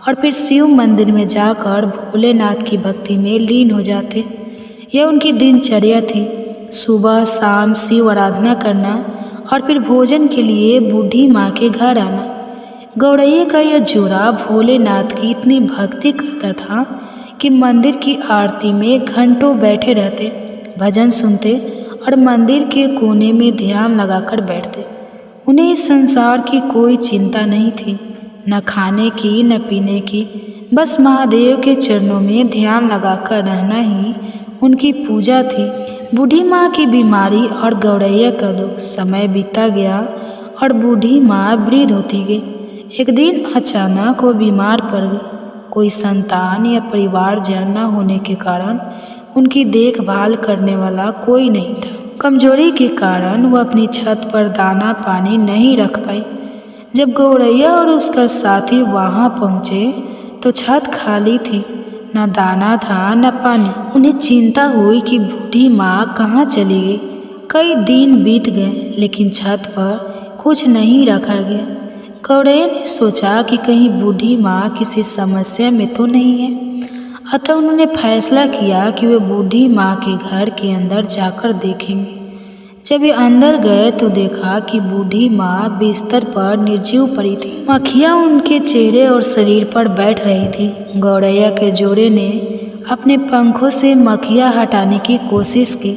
S1: और फिर शिव मंदिर में जाकर भोलेनाथ की भक्ति में लीन हो जाते। यह उनकी दिनचर्या थी, सुबह शाम शिव आराधना करना और फिर भोजन के लिए बूढ़ी माँ के घर आना। गौरैया का यह जोड़ा भोलेनाथ की इतनी भक्ति करता था कि मंदिर की आरती में घंटों बैठे रहते, भजन सुनते और मंदिर के कोने में ध्यान लगाकर बैठते। उन्हें इस संसार की कोई चिंता नहीं थी, न खाने की न पीने की, बस महादेव के चरणों में ध्यान लगाकर रहना ही उनकी पूजा थी। बूढ़ी माँ की बीमारी और गौरैया का दुख, समय बीता गया और बूढ़ी माँ वृद्ध होती गई। एक दिन अचानक वो बीमार पड़ गई। कोई संतान या परिवारजन न होने के कारण उनकी देखभाल करने वाला कोई नहीं था। कमजोरी के कारण वह अपनी छत पर दाना पानी नहीं रख पाई। जब गौरैया और उसका साथी वहां पहुंचे तो छत खाली थी, न दाना था न पानी। उन्हें चिंता हुई कि बूढ़ी माँ कहाँ चली गई। कई दिन बीत गए लेकिन छत पर कुछ नहीं रखा गया। गौरैया ने सोचा कि कहीं बूढ़ी माँ किसी समस्या में तो नहीं है, अतः उन्होंने फैसला किया कि वे बूढ़ी माँ के घर के अंदर जाकर देखेंगे। जब वे अंदर गए तो देखा कि बूढ़ी माँ बिस्तर पर निर्जीव पड़ी थी। मक्खियाँ उनके चेहरे और शरीर पर बैठ रही थी। गौरैया के जोड़े ने अपने पंखों से मक्खियाँ हटाने की कोशिश की,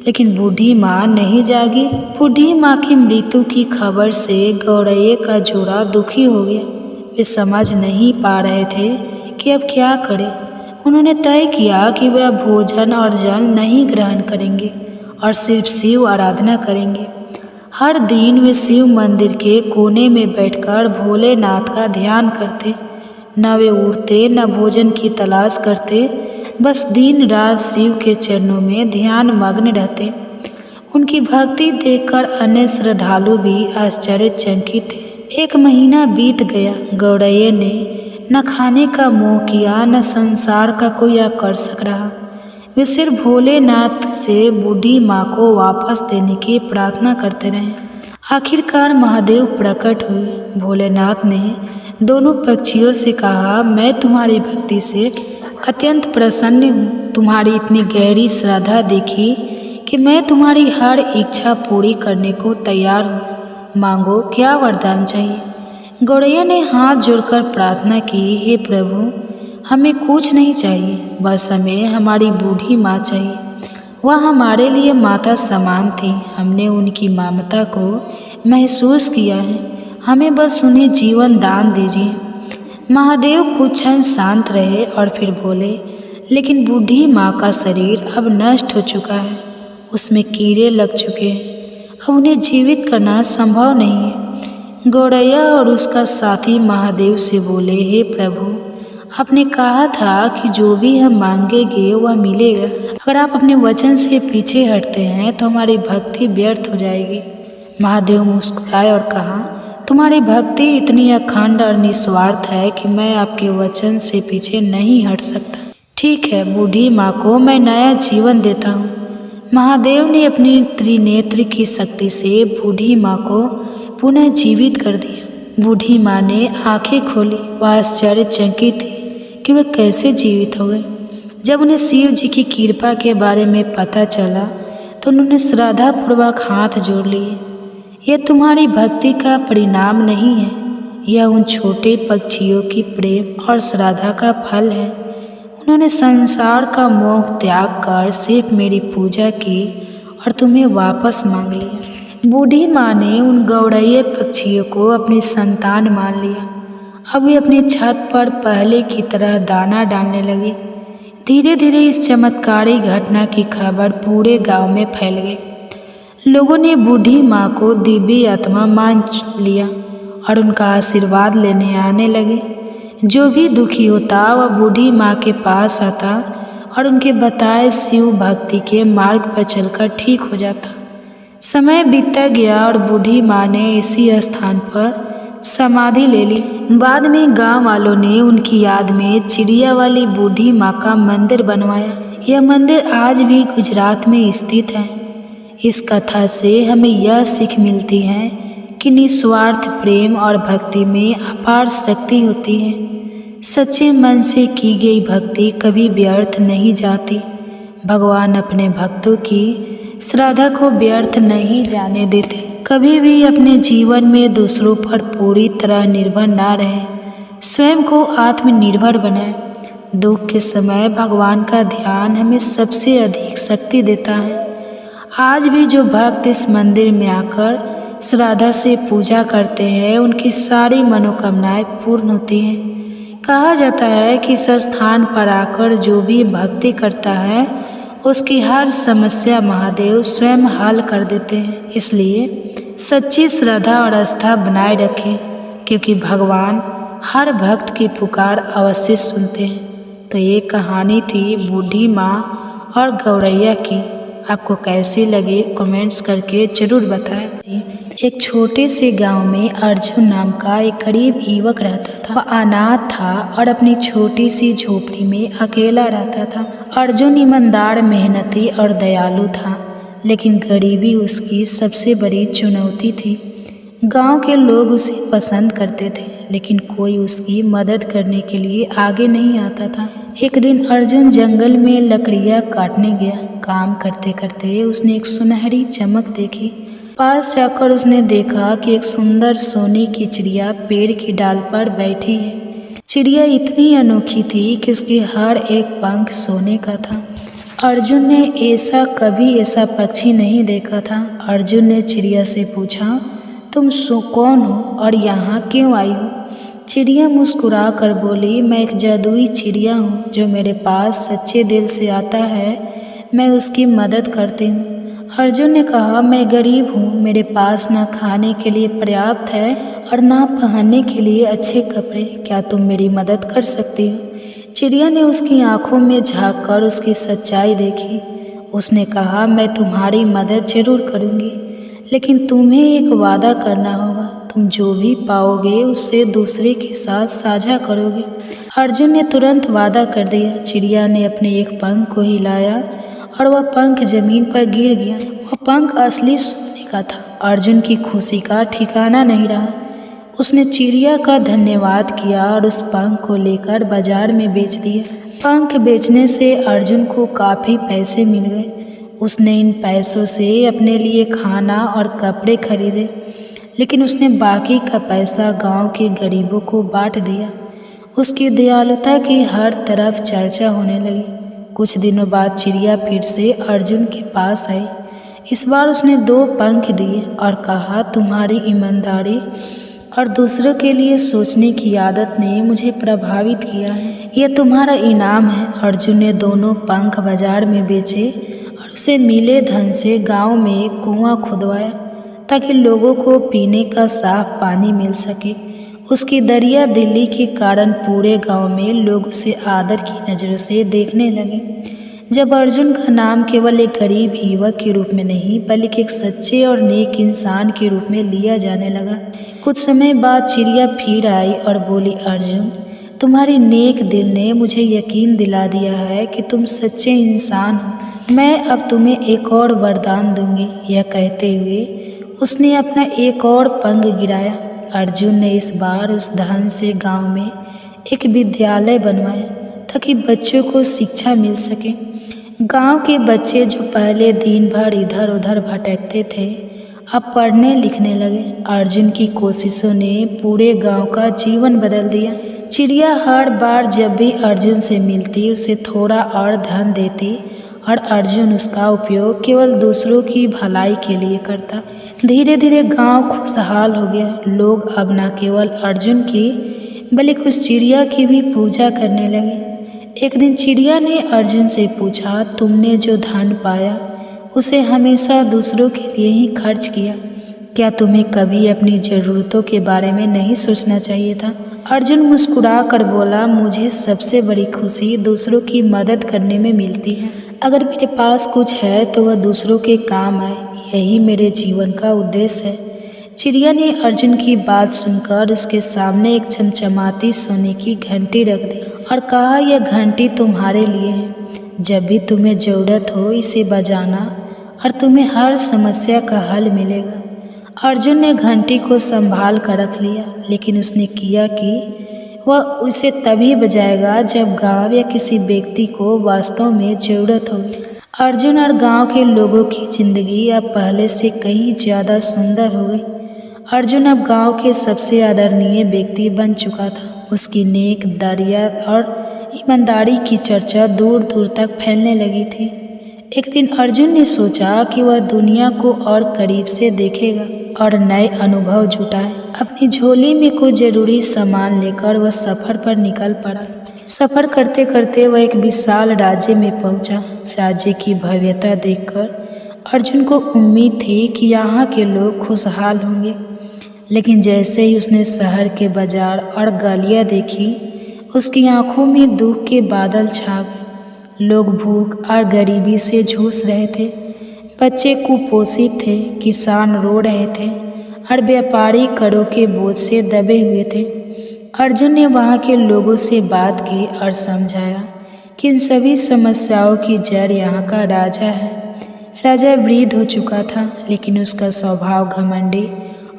S1: लेकिन बूढ़ी माँ नहीं जागी। बूढ़ी माँ की मृत्यु की खबर से गौरैया का जोड़ा दुखी हो गया। वे समझ नहीं पा रहे थे कि अब क्या करें। उन्होंने तय किया कि वे भोजन और जल नहीं ग्रहण करेंगे और सिर्फ शिव आराधना करेंगे। हर दिन वे शिव मंदिर के कोने में बैठकर भोलेनाथ का ध्यान करते। न वे उठते न भोजन की तलाश करते, बस दिन रात शिव के चरणों में ध्यान मग्न रहते। उनकी भक्ति देखकर अन्य श्रद्धालु भी आश्चर्यचकित थे। 1 महीना बीत गया। गौरैया ने न खाने का मोह किया न संसार का कोई आकर्षक रहा। वे सिर्फ भोलेनाथ से बूढ़ी माँ को वापस देने की प्रार्थना करते रहे। आखिरकार महादेव प्रकट हुए। भोलेनाथ ने दोनों पक्षियों से कहा, मैं तुम्हारी भक्ति से अत्यंत प्रसन्न हूँ। तुम्हारी इतनी गहरी श्रद्धा देखी कि मैं तुम्हारी हर इच्छा पूरी करने को तैयार हूँ। मांगो, क्या वरदान चाहिए? गौरैया ने हाथ जोड़कर प्रार्थना की, हे प्रभु, हमें कुछ नहीं चाहिए, बस हमें हमारी बूढ़ी माँ चाहिए। वह हमारे लिए माता समान थी। हमने उनकी ममता को महसूस किया है। हमें बस उन्हें जीवन दान दीजिए। महादेव कुछ क्षण शांत रहे और फिर बोले, लेकिन बूढ़ी माँ का शरीर अब नष्ट हो चुका है, उसमें कीड़े लग चुके हैं, अब उन्हें जीवित करना संभव नहीं है। गौरैया और उसका साथी महादेव से बोले, हे प्रभु, आपने कहा था कि जो भी हम मांगेंगे वह मिलेगा। अगर आप अपने वचन से पीछे हटते हैं तो हमारी भक्ति व्यर्थ हो जाएगी। महादेव मुस्कुराए और कहा, तुम्हारी भक्ति इतनी अखंड और निस्वार्थ है कि मैं आपके वचन से पीछे नहीं हट सकता। ठीक है, बूढ़ी माँ को मैं नया जीवन देता हूँ। महादेव ने अपनी त्रिनेत्र की शक्ति से बूढ़ी माँ को पुनः जीवित कर दिया। बूढ़ी माँ ने आंखें खोली। वह आश्चर्यचकित थी कि वे कैसे जीवित हो गए। जब उन्हें शिव जी की कृपा के बारे में पता चला तो उन्होंने श्रद्धापूर्वक हाथ जोड़ लिए। यह तुम्हारी भक्ति का परिणाम नहीं है, यह उन छोटे पक्षियों की प्रेम और श्रद्धा का फल है। उन्होंने संसार का मोह त्याग कर सिर्फ मेरी पूजा की और तुम्हें वापस मांग लिया। बूढ़ी माँ ने उन गौड़ैया पक्षियों को अपनी संतान मान लिया। अब वे अपनी छत पर पहले की तरह दाना डालने लगे। धीरे धीरे इस चमत्कारी घटना की खबर पूरे गांव में फैल गई। लोगों ने बूढ़ी माँ को दिव्य आत्मा मान लिया और उनका आशीर्वाद लेने आने लगे। जो भी दुखी होता वह बूढ़ी माँ के पास आता और उनके बताए शिव भक्ति के मार्ग पर चलकर ठीक हो जाता। समय बीतता गया और बूढ़ी माँ ने इसी स्थान पर समाधि ले ली। बाद में गांव वालों ने उनकी याद में चिड़िया वाली बूढ़ी माँ का मंदिर बनवाया। यह मंदिर आज भी गुजरात में स्थित है। इस कथा से हमें यह सीख मिलती है कि निस्वार्थ प्रेम और भक्ति में अपार शक्ति होती है। सच्चे मन से की गई भक्ति कभी व्यर्थ नहीं जाती। भगवान अपने भक्तों की श्रद्धा को व्यर्थ नहीं जाने देते। कभी भी अपने जीवन में दूसरों पर पूरी तरह निर्भर ना रहें, स्वयं को आत्मनिर्भर बनाएं। दुख के समय भगवान का ध्यान हमें सबसे अधिक शक्ति देता है। आज भी जो भक्त इस मंदिर में आकर श्रद्धा से पूजा करते हैं उनकी सारी मनोकामनाएं पूर्ण होती हैं। कहा जाता है कि इस स्थान पर आकर जो भी भक्ति करता है उसकी हर समस्या महादेव स्वयं हल कर देते हैं। इसलिए सच्ची श्रद्धा और आस्था बनाए रखें, क्योंकि भगवान हर भक्त की पुकार अवश्य सुनते हैं। तो ये कहानी थी बूढ़ी माँ और गौरैया की। आपको कैसी लगी कमेंट्स करके ज़रूर बताएं। एक छोटे से गांव में अर्जुन नाम का एक गरीब युवक रहता था। वह अनाथ था और अपनी छोटी सी झोपड़ी में अकेला रहता था। अर्जुन ईमानदार, मेहनती और दयालु था, लेकिन गरीबी उसकी सबसे बड़ी चुनौती थी। गांव के लोग उसे पसंद करते थे, लेकिन कोई उसकी मदद करने के लिए आगे नहीं आता था। एक दिन अर्जुन जंगल में लकड़ियाँ काटने गया। काम करते करते उसने एक सुनहरी चमक देखी। पास जाकर उसने देखा कि एक सुंदर सोने की चिड़िया पेड़ की डाल पर बैठी है। चिड़िया इतनी अनोखी थी कि उसके हर एक पंख सोने का था। अर्जुन ने कभी ऐसा पक्षी नहीं देखा था। अर्जुन ने चिड़िया से पूछा, तुम कौन हो और यहाँ क्यों आई हो? चिड़िया मुस्कुरा कर बोली, मैं एक जादुई चिड़िया हूँ। जो मेरे पास सच्चे दिल से आता है मैं उसकी मदद करती हूँ। अर्जुन ने कहा, मैं गरीब हूँ, मेरे पास ना खाने के लिए पर्याप्त है और ना पहनने के लिए अच्छे कपड़े। क्या तुम मेरी मदद कर सकती हो? चिड़िया ने उसकी आंखों में झाँक कर उसकी सच्चाई देखी। उसने कहा, मैं तुम्हारी मदद जरूर करूँगी, लेकिन तुम्हें एक वादा करना होगा। तुम जो भी पाओगे उससे दूसरे के साथ साझा करोगे। अर्जुन ने तुरंत वादा कर दिया। चिड़िया ने अपने एक पंख को हिलाया और वह पंख जमीन पर गिर गया। वह पंख असली सोने का था। अर्जुन की खुशी का ठिकाना नहीं रहा। उसने चिड़िया का धन्यवाद किया और उस पंख को लेकर बाजार में बेच दिया। पंख बेचने से अर्जुन को काफ़ी पैसे मिल गए। उसने इन पैसों से अपने लिए खाना और कपड़े खरीदे, लेकिन उसने बाकी का पैसा गांव के गरीबों को बांट दिया। उसकी दयालुता की हर तरफ चर्चा होने लगी। कुछ दिनों बाद चिड़िया फिर से अर्जुन के पास आई। इस बार उसने 2 पंख दिए और कहा, तुम्हारी ईमानदारी और दूसरों के लिए सोचने की आदत ने मुझे प्रभावित किया है। यह तुम्हारा इनाम है। अर्जुन ने दोनों पंख बाजार में बेचे और उसे मिले धन से गांव में एक कुआं खुदवाया ताकि लोगों को पीने का साफ पानी मिल सके। उसकी दरिया दिली के कारण पूरे गांव में लोग उसे आदर की नज़रों से देखने लगे। जब अर्जुन का नाम केवल एक गरीब युवक के रूप में नहीं बल्कि एक सच्चे और नेक इंसान के रूप में लिया जाने लगा। कुछ समय बाद चिड़िया फिर आई और बोली, अर्जुन, तुम्हारे नेक दिल ने मुझे यकीन दिला दिया है कि तुम सच्चे इंसान हो। मैं अब तुम्हें एक और वरदान दूंगी। यह कहते हुए उसने अपना एक और पंख गिराया। अर्जुन ने इस बार उस धन से गांव में एक विद्यालय बनवाया ताकि बच्चों को शिक्षा मिल सके। गांव के बच्चे जो पहले दिन भर इधर उधर भटकते थे अब पढ़ने लिखने लगे। अर्जुन की कोशिशों ने पूरे गांव का जीवन बदल दिया। चिड़िया हर बार जब भी अर्जुन से मिलती उसे थोड़ा और धन देती और अर्जुन उसका उपयोग केवल दूसरों की भलाई के लिए करता। धीरे धीरे गांव खुशहाल हो गया। लोग अब न केवल अर्जुन की बल्कि उस चिड़िया की भी पूजा करने लगे। एक दिन चिड़िया ने अर्जुन से पूछा, तुमने जो धन पाया उसे हमेशा दूसरों के लिए ही खर्च किया, क्या तुम्हें कभी अपनी ज़रूरतों के बारे में नहीं सोचना चाहिए था? अर्जुन मुस्कुरा कर बोला, मुझे सबसे बड़ी खुशी दूसरों की मदद करने में मिलती है। अगर मेरे पास कुछ है तो वह दूसरों के काम आए, यही मेरे जीवन का उद्देश्य है। चिड़िया ने अर्जुन की बात सुनकर उसके सामने एक चमचमाती सोने की घंटी रख दी और कहा, यह घंटी तुम्हारे लिए है। जब भी तुम्हें ज़रूरत हो इसे बजाना और तुम्हें हर समस्या का हल मिलेगा। अर्जुन ने घंटी को संभाल कर रख लिया, लेकिन उसने किया कि वह उसे तभी बजाएगा जब गांव या किसी व्यक्ति को वास्तव में ज़रूरत होगी। अर्जुन और गांव के लोगों की ज़िंदगी अब पहले से कहीं ज़्यादा सुंदर हो गई। अर्जुन अब गांव के सबसे आदरणीय व्यक्ति बन चुका था। उसकी नेक, दरिया और ईमानदारी की चर्चा दूर दूर तक फैलने लगी थी। एक दिन अर्जुन ने सोचा कि वह दुनिया को और करीब से देखेगा और नए अनुभव जुटाए। अपनी झोली में कुछ जरूरी सामान लेकर वह सफ़र पर निकल पड़ा। सफ़र करते करते वह एक विशाल राज्य में पहुंचा। राज्य की भव्यता देखकर अर्जुन को उम्मीद थी कि यहाँ के लोग खुशहाल होंगे, लेकिन जैसे ही उसने शहर के बाजार और गलियाँ देखी उसकी आंखों में दुख के बादल छा गए। लोग भूख और गरीबी से जूझ रहे थे, बच्चे कुपोषित थे, किसान रो रहे थे और व्यापारी करों के बोझ से दबे हुए थे। अर्जुन ने वहाँ के लोगों से बात की और समझाया कि इन सभी समस्याओं की जड़ यहाँ का राजा है। राजा वृद्ध हो चुका था, लेकिन उसका स्वभाव घमंडी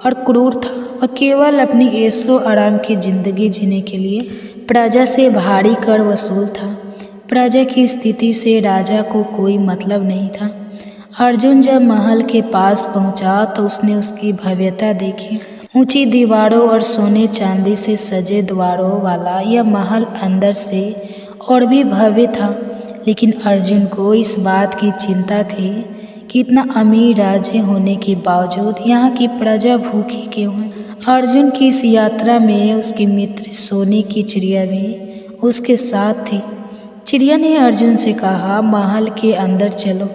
S1: और क्रूर था। वह केवल अपनी ऐशो आराम की ज़िंदगी जीने के लिए प्रजा से भारी कर वसूल था। प्रजा की स्थिति से राजा को कोई मतलब नहीं था। अर्जुन जब महल के पास पहुंचा तो उसने उसकी भव्यता देखी। ऊंची दीवारों और सोने चांदी से सजे द्वारों वाला यह महल अंदर से और भी भव्य था, लेकिन अर्जुन को इस बात की चिंता थी कि इतना अमीर राज्य होने के बावजूद यहाँ की प्रजा भूखी क्यों है। अर्जुन की इस यात्रा में उसके मित्र सोने की चिड़िया भी उसके साथ थी। चिड़िया ने अर्जुन से कहा, महल के अंदर चलो,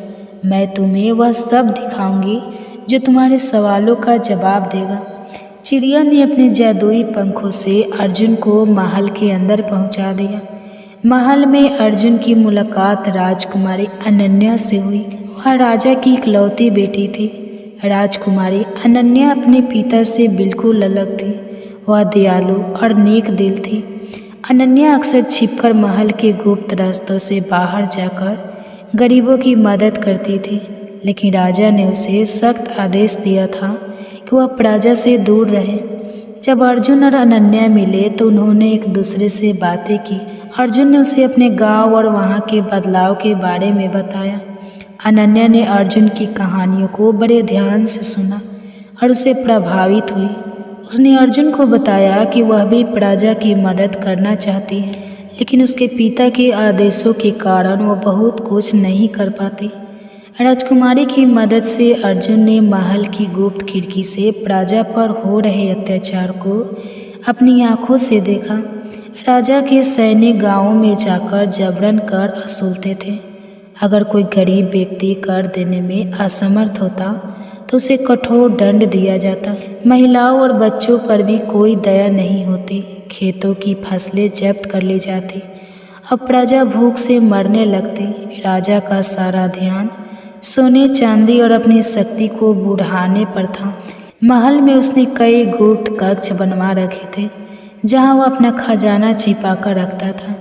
S1: मैं तुम्हें वह सब दिखाऊंगी जो तुम्हारे सवालों का जवाब देगा। चिड़िया ने अपने जादुई पंखों से अर्जुन को महल के अंदर पहुंचा दिया। महल में अर्जुन की मुलाकात राजकुमारी अनन्या से हुई। वह राजा की इकलौती बेटी थी। राजकुमारी अनन्या अपने पिता से बिल्कुल अलग थी। वह दयालु और नेक दिल थी। अनन्या अक्सर छिपकर महल के गुप्त रास्तों से बाहर जाकर गरीबों की मदद करती थी, लेकिन राजा ने उसे सख्त आदेश दिया था कि वह प्रजा से दूर रहे। जब अर्जुन और अनन्या मिले तो उन्होंने एक दूसरे से बातें की। अर्जुन ने उसे अपने गांव और वहां के बदलाव के बारे में बताया। अनन्या ने अर्जुन की कहानियों को बड़े ध्यान से सुना और उसे प्रभावित हुई। उसने अर्जुन को बताया कि वह भी प्रजा की मदद करना चाहती है, लेकिन उसके पिता के आदेशों के कारण वह बहुत कुछ नहीं कर पाती। राजकुमारी की मदद से अर्जुन ने महल की गुप्त खिड़की से प्रजा पर हो रहे अत्याचार को अपनी आंखों से देखा। राजा के सैनिक गांवों में जाकर जबरन कर वसूलते थे। अगर कोई गरीब व्यक्ति कर देने में असमर्थ होता तो उसे कठोर दंड दिया जाता। महिलाओं और बच्चों पर भी कोई दया नहीं होती। खेतों की फसलें जब्त कर ली जाती। अब प्रजा भूख से मरने लगती। राजा का सारा ध्यान सोने चांदी और अपनी शक्ति को बढ़ाने पर था। महल में उसने कई गुप्त कक्ष बनवा रखे थे जहां वह अपना खजाना छिपा कर रखता था,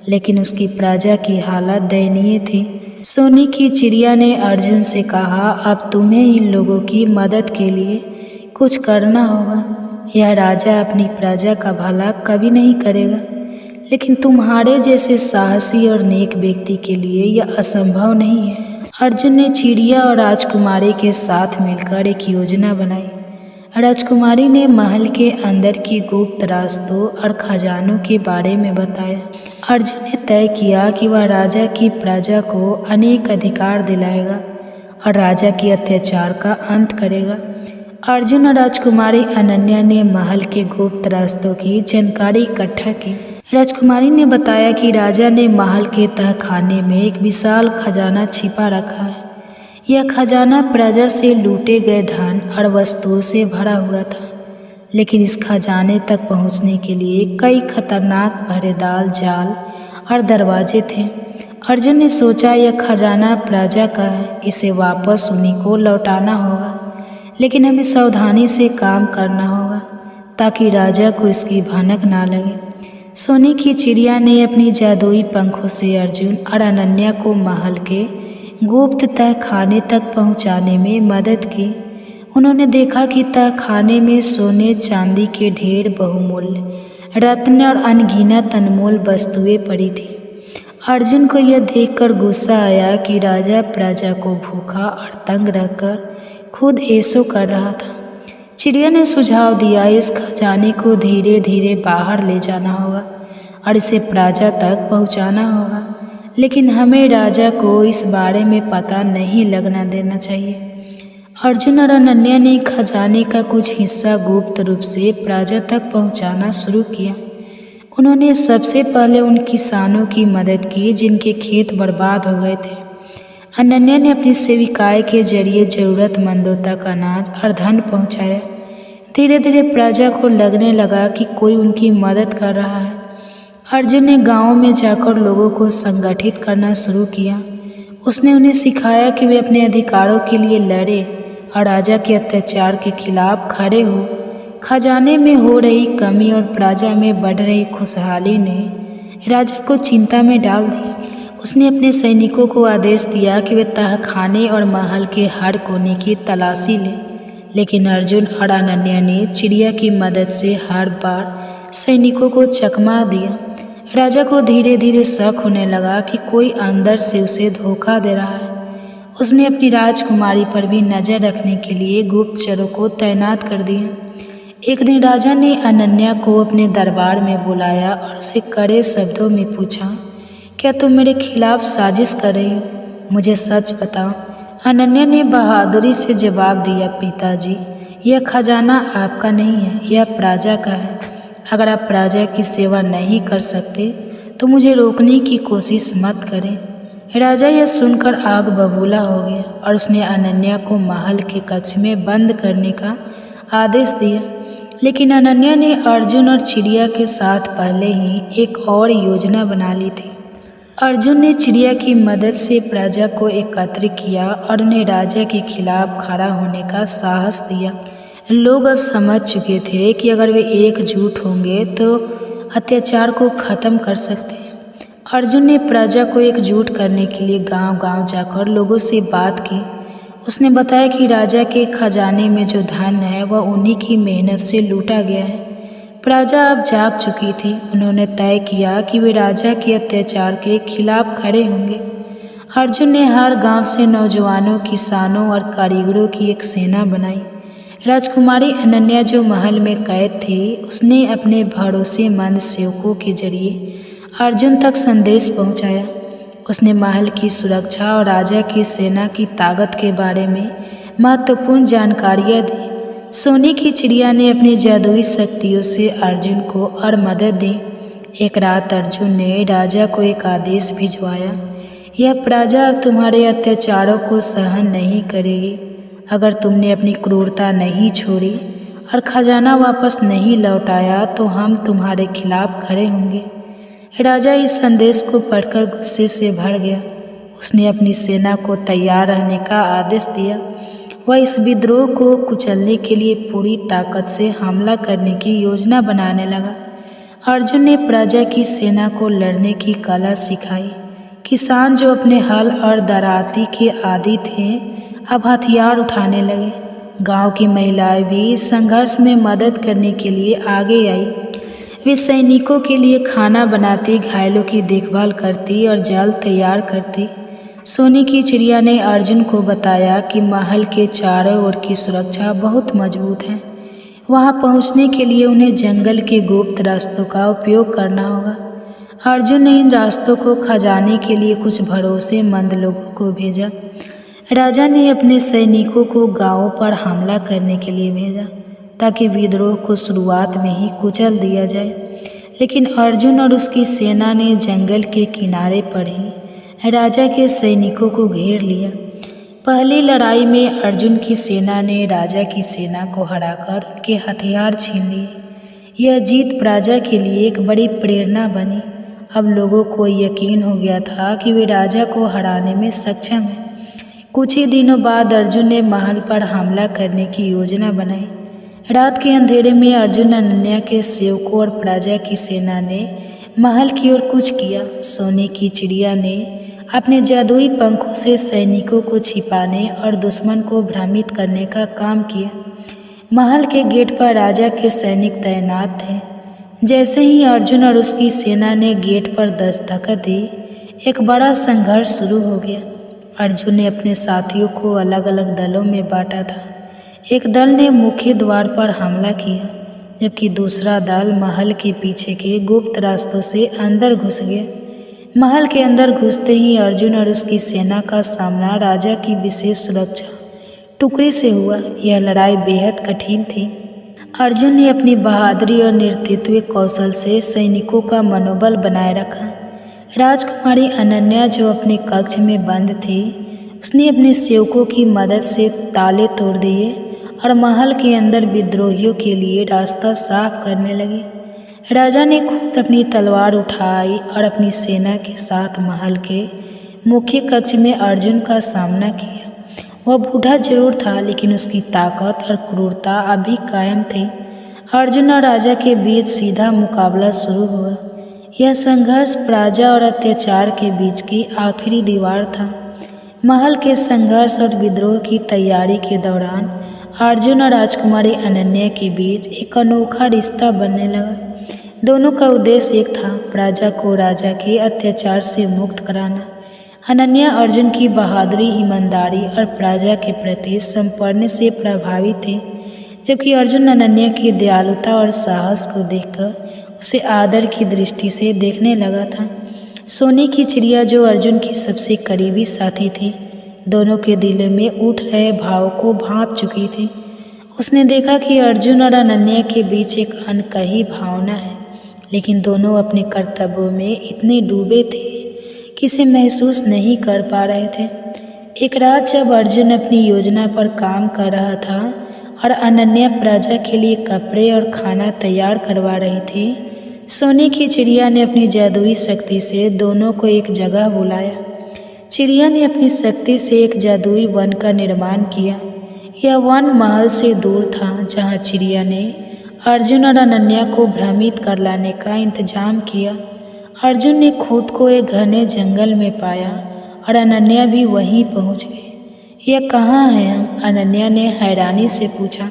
S1: लेकिन उसकी प्रजा की हालत दयनीय थी। सोने की चिड़िया ने अर्जुन से कहा, अब तुम्हें इन लोगों की मदद के लिए कुछ करना होगा। यह राजा अपनी प्रजा का भला कभी नहीं करेगा, लेकिन तुम्हारे जैसे साहसी और नेक व्यक्ति के लिए यह असंभव नहीं है। अर्जुन ने चिड़िया और राजकुमारी के साथ मिलकर एक योजना बनाई। राजकुमारी ने महल के अंदर की गुप्त रास्तों और खजानों के बारे में बताया। अर्जुन ने तय किया कि वह राजा की प्रजा को अनेक अधिकार दिलाएगा और राजा के अत्याचार का अंत करेगा। अर्जुन और राजकुमारी अनन्या ने महल के गुप्त रास्तों की जानकारी इकट्ठा की। राजकुमारी ने बताया कि राजा ने महल के तहखाने में एक विशाल खजाना छिपा रखा है। यह खजाना प्रजा से लूटे गए धन और वस्तुओं से भरा हुआ था, लेकिन इस खजाने तक पहुंचने के लिए कई खतरनाक पहरेदार जाल और दरवाजे थे। अर्जुन ने सोचा, यह खजाना प्रजा का है, इसे वापस उन्हीं को लौटाना होगा, लेकिन हमें सावधानी से काम करना होगा ताकि राजा को इसकी भनक ना लगे। सोने की चिड़िया ने अपनी जादुई पंखों से अर्जुन और अनन्या को महल के गुप्त तहखाने तक पहुंचाने में मदद की। उन्होंने देखा कि तहखाने में सोने चांदी के ढेर बहुमूल्य रत्न और अनगिनत अनमोल वस्तुएं पड़ी थी। अर्जुन को यह देखकर गुस्सा आया कि राजा प्रजा को भूखा और तंग रखकर खुद ऐसो कर रहा था। चिड़िया ने सुझाव दिया, इस खजाने को धीरे धीरे बाहर ले जाना होगा और इसे प्रजा तक पहुंचाना होगा, लेकिन हमें राजा को इस बारे में पता नहीं लगना देना चाहिए। अर्जुन और अनन्या ने खजाने का कुछ हिस्सा गुप्त रूप से प्रजा तक पहुंचाना शुरू किया। उन्होंने सबसे पहले उन किसानों की मदद की जिनके खेत बर्बाद हो गए थे। अनन्या ने अपनी सेविकाएं के जरिए ज़रूरतमंदों तक अनाज और धन पहुंचाया। धीरे धीरे प्रजा को लगने लगा कि कोई उनकी मदद कर रहा है। अर्जुन ने गाँव में जाकर लोगों को संगठित करना शुरू किया। उसने उन्हें सिखाया कि वे अपने अधिकारों के लिए लड़े और राजा के अत्याचार के खिलाफ खड़े हो। खजाने में हो रही कमी और प्रजा में बढ़ रही खुशहाली ने राजा को चिंता में डाल दिया। उसने अपने सैनिकों को आदेश दिया कि वे तहखाने और महल के हर कोने की तलाशी लें, लेकिन अर्जुन और अनन्या ने चिड़िया की मदद से हर बार सैनिकों को चकमा दिया। राजा को धीरे धीरे शक होने लगा कि कोई अंदर से उसे धोखा दे रहा है। उसने अपनी राजकुमारी पर भी नज़र रखने के लिए गुप्तचरों को तैनात कर दिया। एक दिन राजा ने अनन्या को अपने दरबार में बुलाया और उसे कड़े शब्दों में पूछा, क्या तुम मेरे खिलाफ साजिश कर रही हो? मुझे सच बताओ। अनन्या ने बहादुरी से जवाब दिया, पिताजी, यह खजाना आपका नहीं है, यह प्रजा का है। अगर आप प्रजा की सेवा नहीं कर सकते तो मुझे रोकने की कोशिश मत करें। राजा यह सुनकर आग बबूला हो गया और उसने अनन्या को महल के कक्ष में बंद करने का आदेश दिया। लेकिन अनन्या ने अर्जुन और चिड़िया के साथ पहले ही एक और योजना बना ली थी। अर्जुन ने चिड़िया की मदद से प्रजा को एकत्र किया और उन्हें राजा के खिलाफ खड़ा होने का साहस दिया। लोग अब समझ चुके थे कि अगर वे एकजुट होंगे तो अत्याचार को ख़त्म कर सकते हैं। अर्जुन ने प्रजा को एकजुट करने के लिए गांव-गांव जाकर लोगों से बात की। उसने बताया कि राजा के खजाने में जो धन है वह उन्हीं की मेहनत से लूटा गया है। प्रजा अब जाग चुकी थी। उन्होंने तय किया कि वे राजा के अत्याचार के खिलाफ खड़े होंगे। अर्जुन ने हर गांव से नौजवानों, किसानों और कारीगरों की एक सेना बनाई। राजकुमारी अनन्या जो महल में कैद थी, उसने अपने भरोसेमंद सेवकों के जरिए अर्जुन तक संदेश पहुंचाया। उसने महल की सुरक्षा और राजा की सेना की ताकत के बारे में महत्वपूर्ण जानकारियां दी। सोने की चिड़िया ने अपनी जादुई शक्तियों से अर्जुन को और मदद दी। एक रात अर्जुन ने राजा को एक आदेश भिजवाया, यह प्रजा अब तुम्हारे अत्याचारों को सहन नहीं करेगी। अगर तुमने अपनी क्रूरता नहीं छोड़ी और खजाना वापस नहीं लौटाया तो हम तुम्हारे खिलाफ खड़े होंगे। राजा इस संदेश को पढ़कर गुस्से से भर गया। उसने अपनी सेना को तैयार रहने का आदेश दिया। वह इस विद्रोह को कुचलने के लिए पूरी ताकत से हमला करने की योजना बनाने लगा। अर्जुन ने प्रजा की सेना को लड़ने की कला सिखाई। किसान जो अपने हल और दराती के आदी थे अब हथियार उठाने लगे। गांव की महिलाएं भी इस संघर्ष में मदद करने के लिए आगे आई। वे सैनिकों के लिए खाना बनाती, घायलों की देखभाल करती और जल तैयार करती। सोने की चिड़िया ने अर्जुन को बताया कि महल के चारों ओर की सुरक्षा बहुत मजबूत है। वहां पहुंचने के लिए उन्हें जंगल के गुप्त रास्तों का उपयोग करना होगा। अर्जुन ने इन रास्तों को खजाने के लिए कुछ भरोसेमंद लोगों को भेजा। राजा ने अपने सैनिकों को गांवों पर हमला करने के लिए भेजा ताकि विद्रोह को शुरुआत में ही कुचल दिया जाए। लेकिन अर्जुन और उसकी सेना ने जंगल के किनारे पर ही राजा के सैनिकों को घेर लिया। पहली लड़ाई में अर्जुन की सेना ने राजा की सेना को हराकर उनके हथियार छीन लिए। यह जीत प्रजा के लिए एक बड़ी प्रेरणा बनी। अब लोगों को यकीन हो गया था कि वे राजा को हराने में सक्षम हैं। कुछ ही दिनों बाद अर्जुन ने महल पर हमला करने की योजना बनाई। रात के अंधेरे में अर्जुन अनन्या के सेवकों और प्रजा की सेना ने महल की ओर कूच किया। सोने की चिड़िया ने अपने जादुई पंखों से सैनिकों को छिपाने और दुश्मन को भ्रमित करने का काम किया। महल के गेट पर राजा के सैनिक तैनात थे। जैसे ही अर्जुन और उसकी सेना ने गेट पर दस्तक दी, एक बड़ा संघर्ष शुरू हो गया। अर्जुन ने अपने साथियों को अलग अलग दलों में बांटा था। एक दल ने मुख्य द्वार पर हमला किया, जबकि दूसरा दल महल के पीछे के गुप्त रास्तों से अंदर घुस गया। महल के अंदर घुसते ही अर्जुन और उसकी सेना का सामना राजा की विशेष सुरक्षा टुकड़ी से हुआ। यह लड़ाई बेहद कठिन थी। अर्जुन ने अपनी बहादुरी और नेतृत्व कौशल से सैनिकों का मनोबल बनाए रखा। राजकुमारी अनन्या जो अपने कक्ष में बंद थी, उसने अपने सेवकों की मदद से ताले तोड़ दिए और महल के अंदर विद्रोहियों के लिए रास्ता साफ करने लगी। राजा ने खुद अपनी तलवार उठाई और अपनी सेना के साथ महल के मुख्य कक्ष में अर्जुन का सामना किया। वह बूढ़ा जरूर था, लेकिन उसकी ताकत और क्रूरता अभी कायम थी। अर्जुन और राजा के बीच सीधा मुकाबला शुरू हुआ। यह संघर्ष प्रजा और अत्याचार के बीच की आखिरी दीवार था। महल के संघर्ष और विद्रोह की तैयारी के दौरान अर्जुन और राजकुमारी अनन्या के बीच एक अनोखा रिश्ता बनने लगा। दोनों का उद्देश्य एक था, प्रजा को राजा के अत्याचार से मुक्त कराना। अनन्या अर्जुन की बहादुरी, ईमानदारी और प्रजा के प्रति समर्पण से प्रभावित थी, जबकि अर्जुन अनन्या की दयालुता और साहस को देखकर उसे आदर की दृष्टि से देखने लगा था। सोने की चिड़िया जो अर्जुन की सबसे करीबी साथी थी, दोनों के दिल में उठ रहे भाव को भांप चुकी थी। उसने देखा कि अर्जुन और अनन्या के बीच एक अनकही भावना है, लेकिन दोनों अपने कर्तव्यों में इतने डूबे थे कि इसे महसूस नहीं कर पा रहे थे। एक रात जब अर्जुन अपनी योजना पर काम कर रहा था और अनन्या प्रजा के लिए कपड़े और खाना तैयार करवा रही थी, सोने की चिड़िया ने अपनी जादुई शक्ति से दोनों को एक जगह बुलाया। चिड़िया ने अपनी शक्ति से एक जादुई वन का निर्माण किया। यह वन महल से दूर था, जहाँ चिड़िया ने अर्जुन और अनन्या को भ्रमित कर लाने का इंतजाम किया। अर्जुन ने खुद को एक घने जंगल में पाया और अनन्या भी वहीं पहुंच गई। यह कहाँ है हम? अनन्या ने हैरानी से पूछा।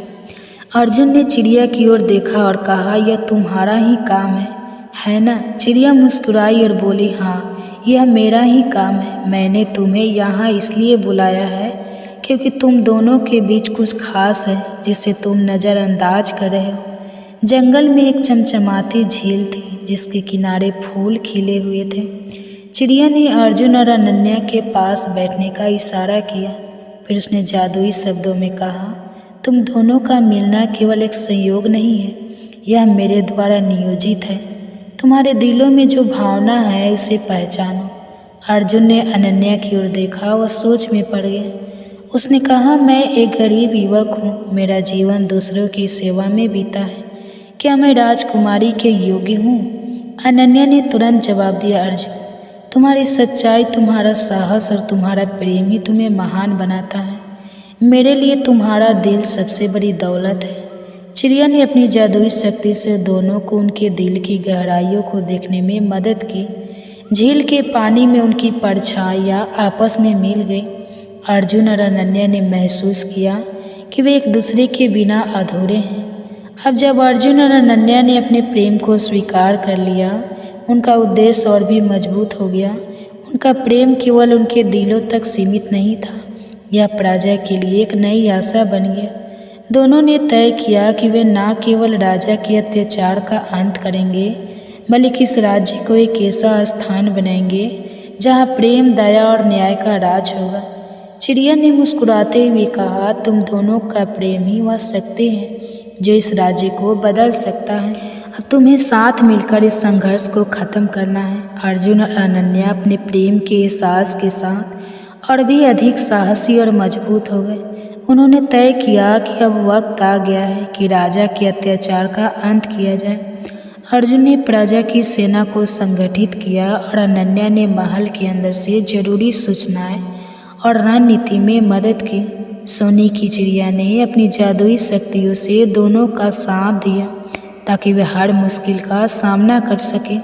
S1: अर्जुन ने चिड़िया की ओर देखा और कहा, यह तुम्हारा ही काम है ना? चिड़िया मुस्कुराई और बोली, हाँ, यह मेरा ही काम है। मैंने तुम्हें यहाँ इसलिए बुलाया है क्योंकि तुम दोनों के बीच कुछ खास है जिसे तुम नज़रअंदाज कर रहे हो। जंगल में एक चमचमाती झील थी जिसके किनारे फूल खिले हुए थे। चिड़िया ने अर्जुन और अनन्या के पास बैठने का इशारा किया। फिर उसने जादुई शब्दों में कहा, तुम दोनों का मिलना केवल एक संयोग नहीं है, यह मेरे द्वारा नियोजित है। तुम्हारे दिलों में जो भावना है उसे पहचानो। अर्जुन ने अनन्या की ओर देखा, वह सोच में पड़ गया। उसने कहा, मैं एक गरीब युवक हूँ, मेरा जीवन दूसरों की सेवा में बीता है। क्या मैं राजकुमारी के योग्य हूँ? अनन्या ने तुरंत जवाब दिया, अर्जुन, तुम्हारी सच्चाई, तुम्हारा साहस और तुम्हारा प्रेम ही तुम्हें महान बनाता है। मेरे लिए तुम्हारा दिल सबसे बड़ी दौलत है। चिड़िया ने अपनी जादुई शक्ति से दोनों को उनके दिल की गहराइयों को देखने में मदद की। झील के पानी में उनकी परछाइयाँ आपस में मिल गई। अर्जुन और अनन्या ने महसूस किया कि वे एक दूसरे के बिना अधूरे हैं। अब जब अर्जुन और अनन्या ने अपने प्रेम को स्वीकार कर लिया, उनका उद्देश्य और भी मजबूत हो गया। उनका प्रेम केवल उनके दिलों तक सीमित नहीं था, यह पराजय के लिए एक नई आशा बन गया। दोनों ने तय किया कि वे न केवल राजा के अत्याचार का अंत करेंगे, बल्कि इस राज्य को एक ऐसा स्थान बनाएंगे जहाँ प्रेम, दया और न्याय का राज होगा। चिड़िया ने मुस्कुराते हुए कहा, तुम दोनों का प्रेम ही वह शक्ति है जो इस राज्य को बदल सकता है। अब तुम्हें साथ मिलकर इस संघर्ष को ख़त्म करना है। अर्जुन और अनन्या अपने प्रेम के एहसास के साथ और भी अधिक साहसी और मजबूत हो गए। उन्होंने तय किया कि अब वक्त आ गया है कि राजा के अत्याचार का अंत किया जाए। अर्जुन ने प्रजा की सेना को संगठित किया और अनन्या ने महल के अंदर से जरूरी सूचनाएं और रणनीति में मदद की। सोने की चिड़िया ने अपनी जादुई शक्तियों से दोनों का साथ दिया ताकि वे हर मुश्किल का सामना कर सके।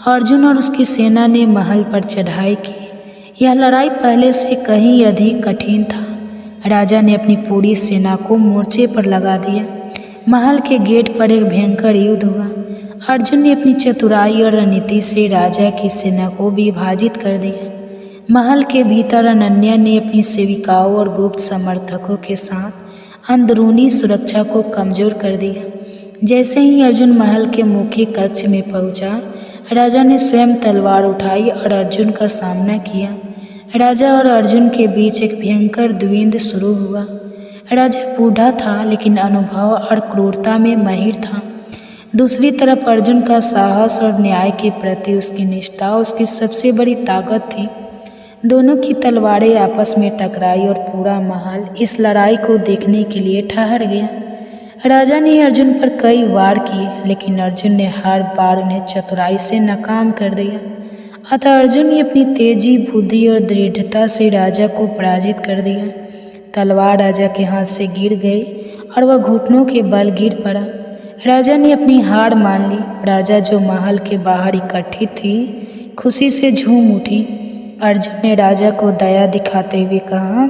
S1: अर्जुन और उसकी सेना ने महल पर चढ़ाई की। यह लड़ाई पहले से कहीं अधिक कठिन था। राजा ने अपनी पूरी सेना को मोर्चे पर लगा दिया। महल के गेट पर एक भयंकर युद्ध हुआ। अर्जुन ने अपनी चतुराई और रणनीति से राजा की सेना को विभाजित कर दिया। महल के भीतर अनन्या ने अपनी सेविकाओं और गुप्त समर्थकों के साथ अंदरूनी सुरक्षा को कमजोर कर दिया। जैसे ही अर्जुन महल के मुख्य कक्ष में पहुंचा, राजा ने स्वयं तलवार उठाई और अर्जुन का सामना किया। राजा और अर्जुन के बीच एक भयंकर द्वंद्व शुरू हुआ। राजा बूढ़ा था लेकिन अनुभव और क्रूरता में माहिर था। दूसरी तरफ अर्जुन का साहस और न्याय के प्रति उसकी निष्ठा उसकी सबसे बड़ी ताकत थी। दोनों की तलवारें आपस में टकराई और पूरा महल इस लड़ाई को देखने के लिए ठहर गया। राजा ने अर्जुन पर कई वार किए, लेकिन अर्जुन ने हर बार उन्हें चतुराई से नाकाम कर दिया। अतः अर्जुन ने अपनी तेजी, बुद्धि और दृढ़ता से राजा को पराजित कर दिया। तलवार राजा के हाथ से गिर गई और वह घुटनों के बल गिर पड़ा। राजा ने अपनी हार मान ली। प्रजा जो महल के बाहर इकट्ठी थी, खुशी से झूम उठी। अर्जुन ने राजा को दया दिखाते हुए कहा,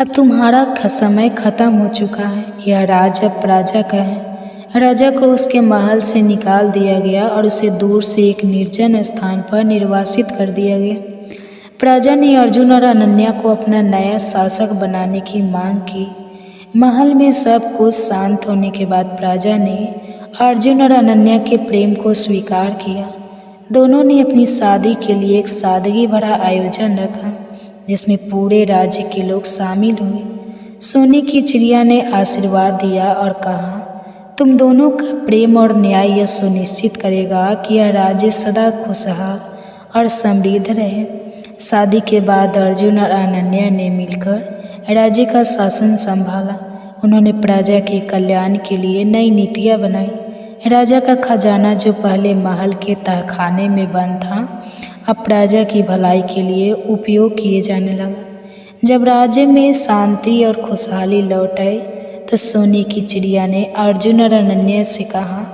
S1: अब तुम्हारा समय खत्म हो चुका है। यह राज्य अब प्रजा का है। राजा को उसके महल से निकाल दिया गया और उसे दूर से एक निर्जन स्थान पर निर्वासित कर दिया गया। प्रजा ने अर्जुन और अनन्या को अपना नया शासक बनाने की मांग की। महल में सब कुछ शांत होने के बाद प्रजा ने अर्जुन और अनन्या के प्रेम को स्वीकार किया। दोनों ने अपनी शादी के लिए एक सादगी भरा आयोजन रखा, जिसमें पूरे राज्य के लोग शामिल हुए। सोने की चिड़िया ने आशीर्वाद दिया और कहा, तुम दोनों का प्रेम और न्याय यह सुनिश्चित करेगा कि यह राज्य सदा खुशहाल और समृद्ध रहे। शादी के बाद अर्जुन और अनन्या ने मिलकर राज्य का शासन संभाला। उन्होंने प्रजा के कल्याण के लिए नई नीतियाँ बनाई। राजा का खजाना, जो पहले महल के तहखाने में बंद था, अब प्रजा की भलाई के लिए उपयोग किए जाने लगा। जब राज्य में शांति और खुशहाली लौट आई तो सोने की चिड़िया ने अर्जुन और अनन्या से कहा,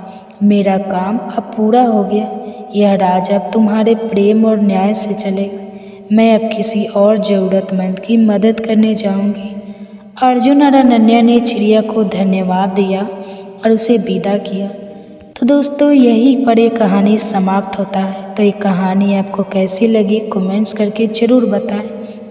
S1: मेरा काम अब पूरा हो गया। यह राज अब तुम्हारे प्रेम और न्याय से चलेगा। मैं अब किसी और ज़रूरतमंद की मदद करने जाऊंगी। अर्जुन और अनन्या ने चिड़िया को धन्यवाद दिया और उसे विदा किया। तो दोस्तों, यही पर ये कहानी समाप्त होता है। तो ये कहानी आपको कैसी लगी कमेंट्स करके ज़रूर बताएं।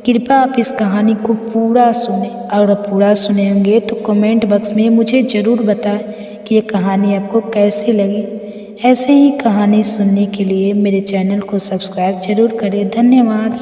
S1: कृपया आप इस कहानी को पूरा सुने, और पूरा सुने होंगे तो कमेंट बॉक्स में मुझे ज़रूर बताएं कि ये कहानी आपको कैसी लगी। ऐसे ही कहानी सुनने के लिए मेरे चैनल को सब्सक्राइब ज़रूर करें। धन्यवाद।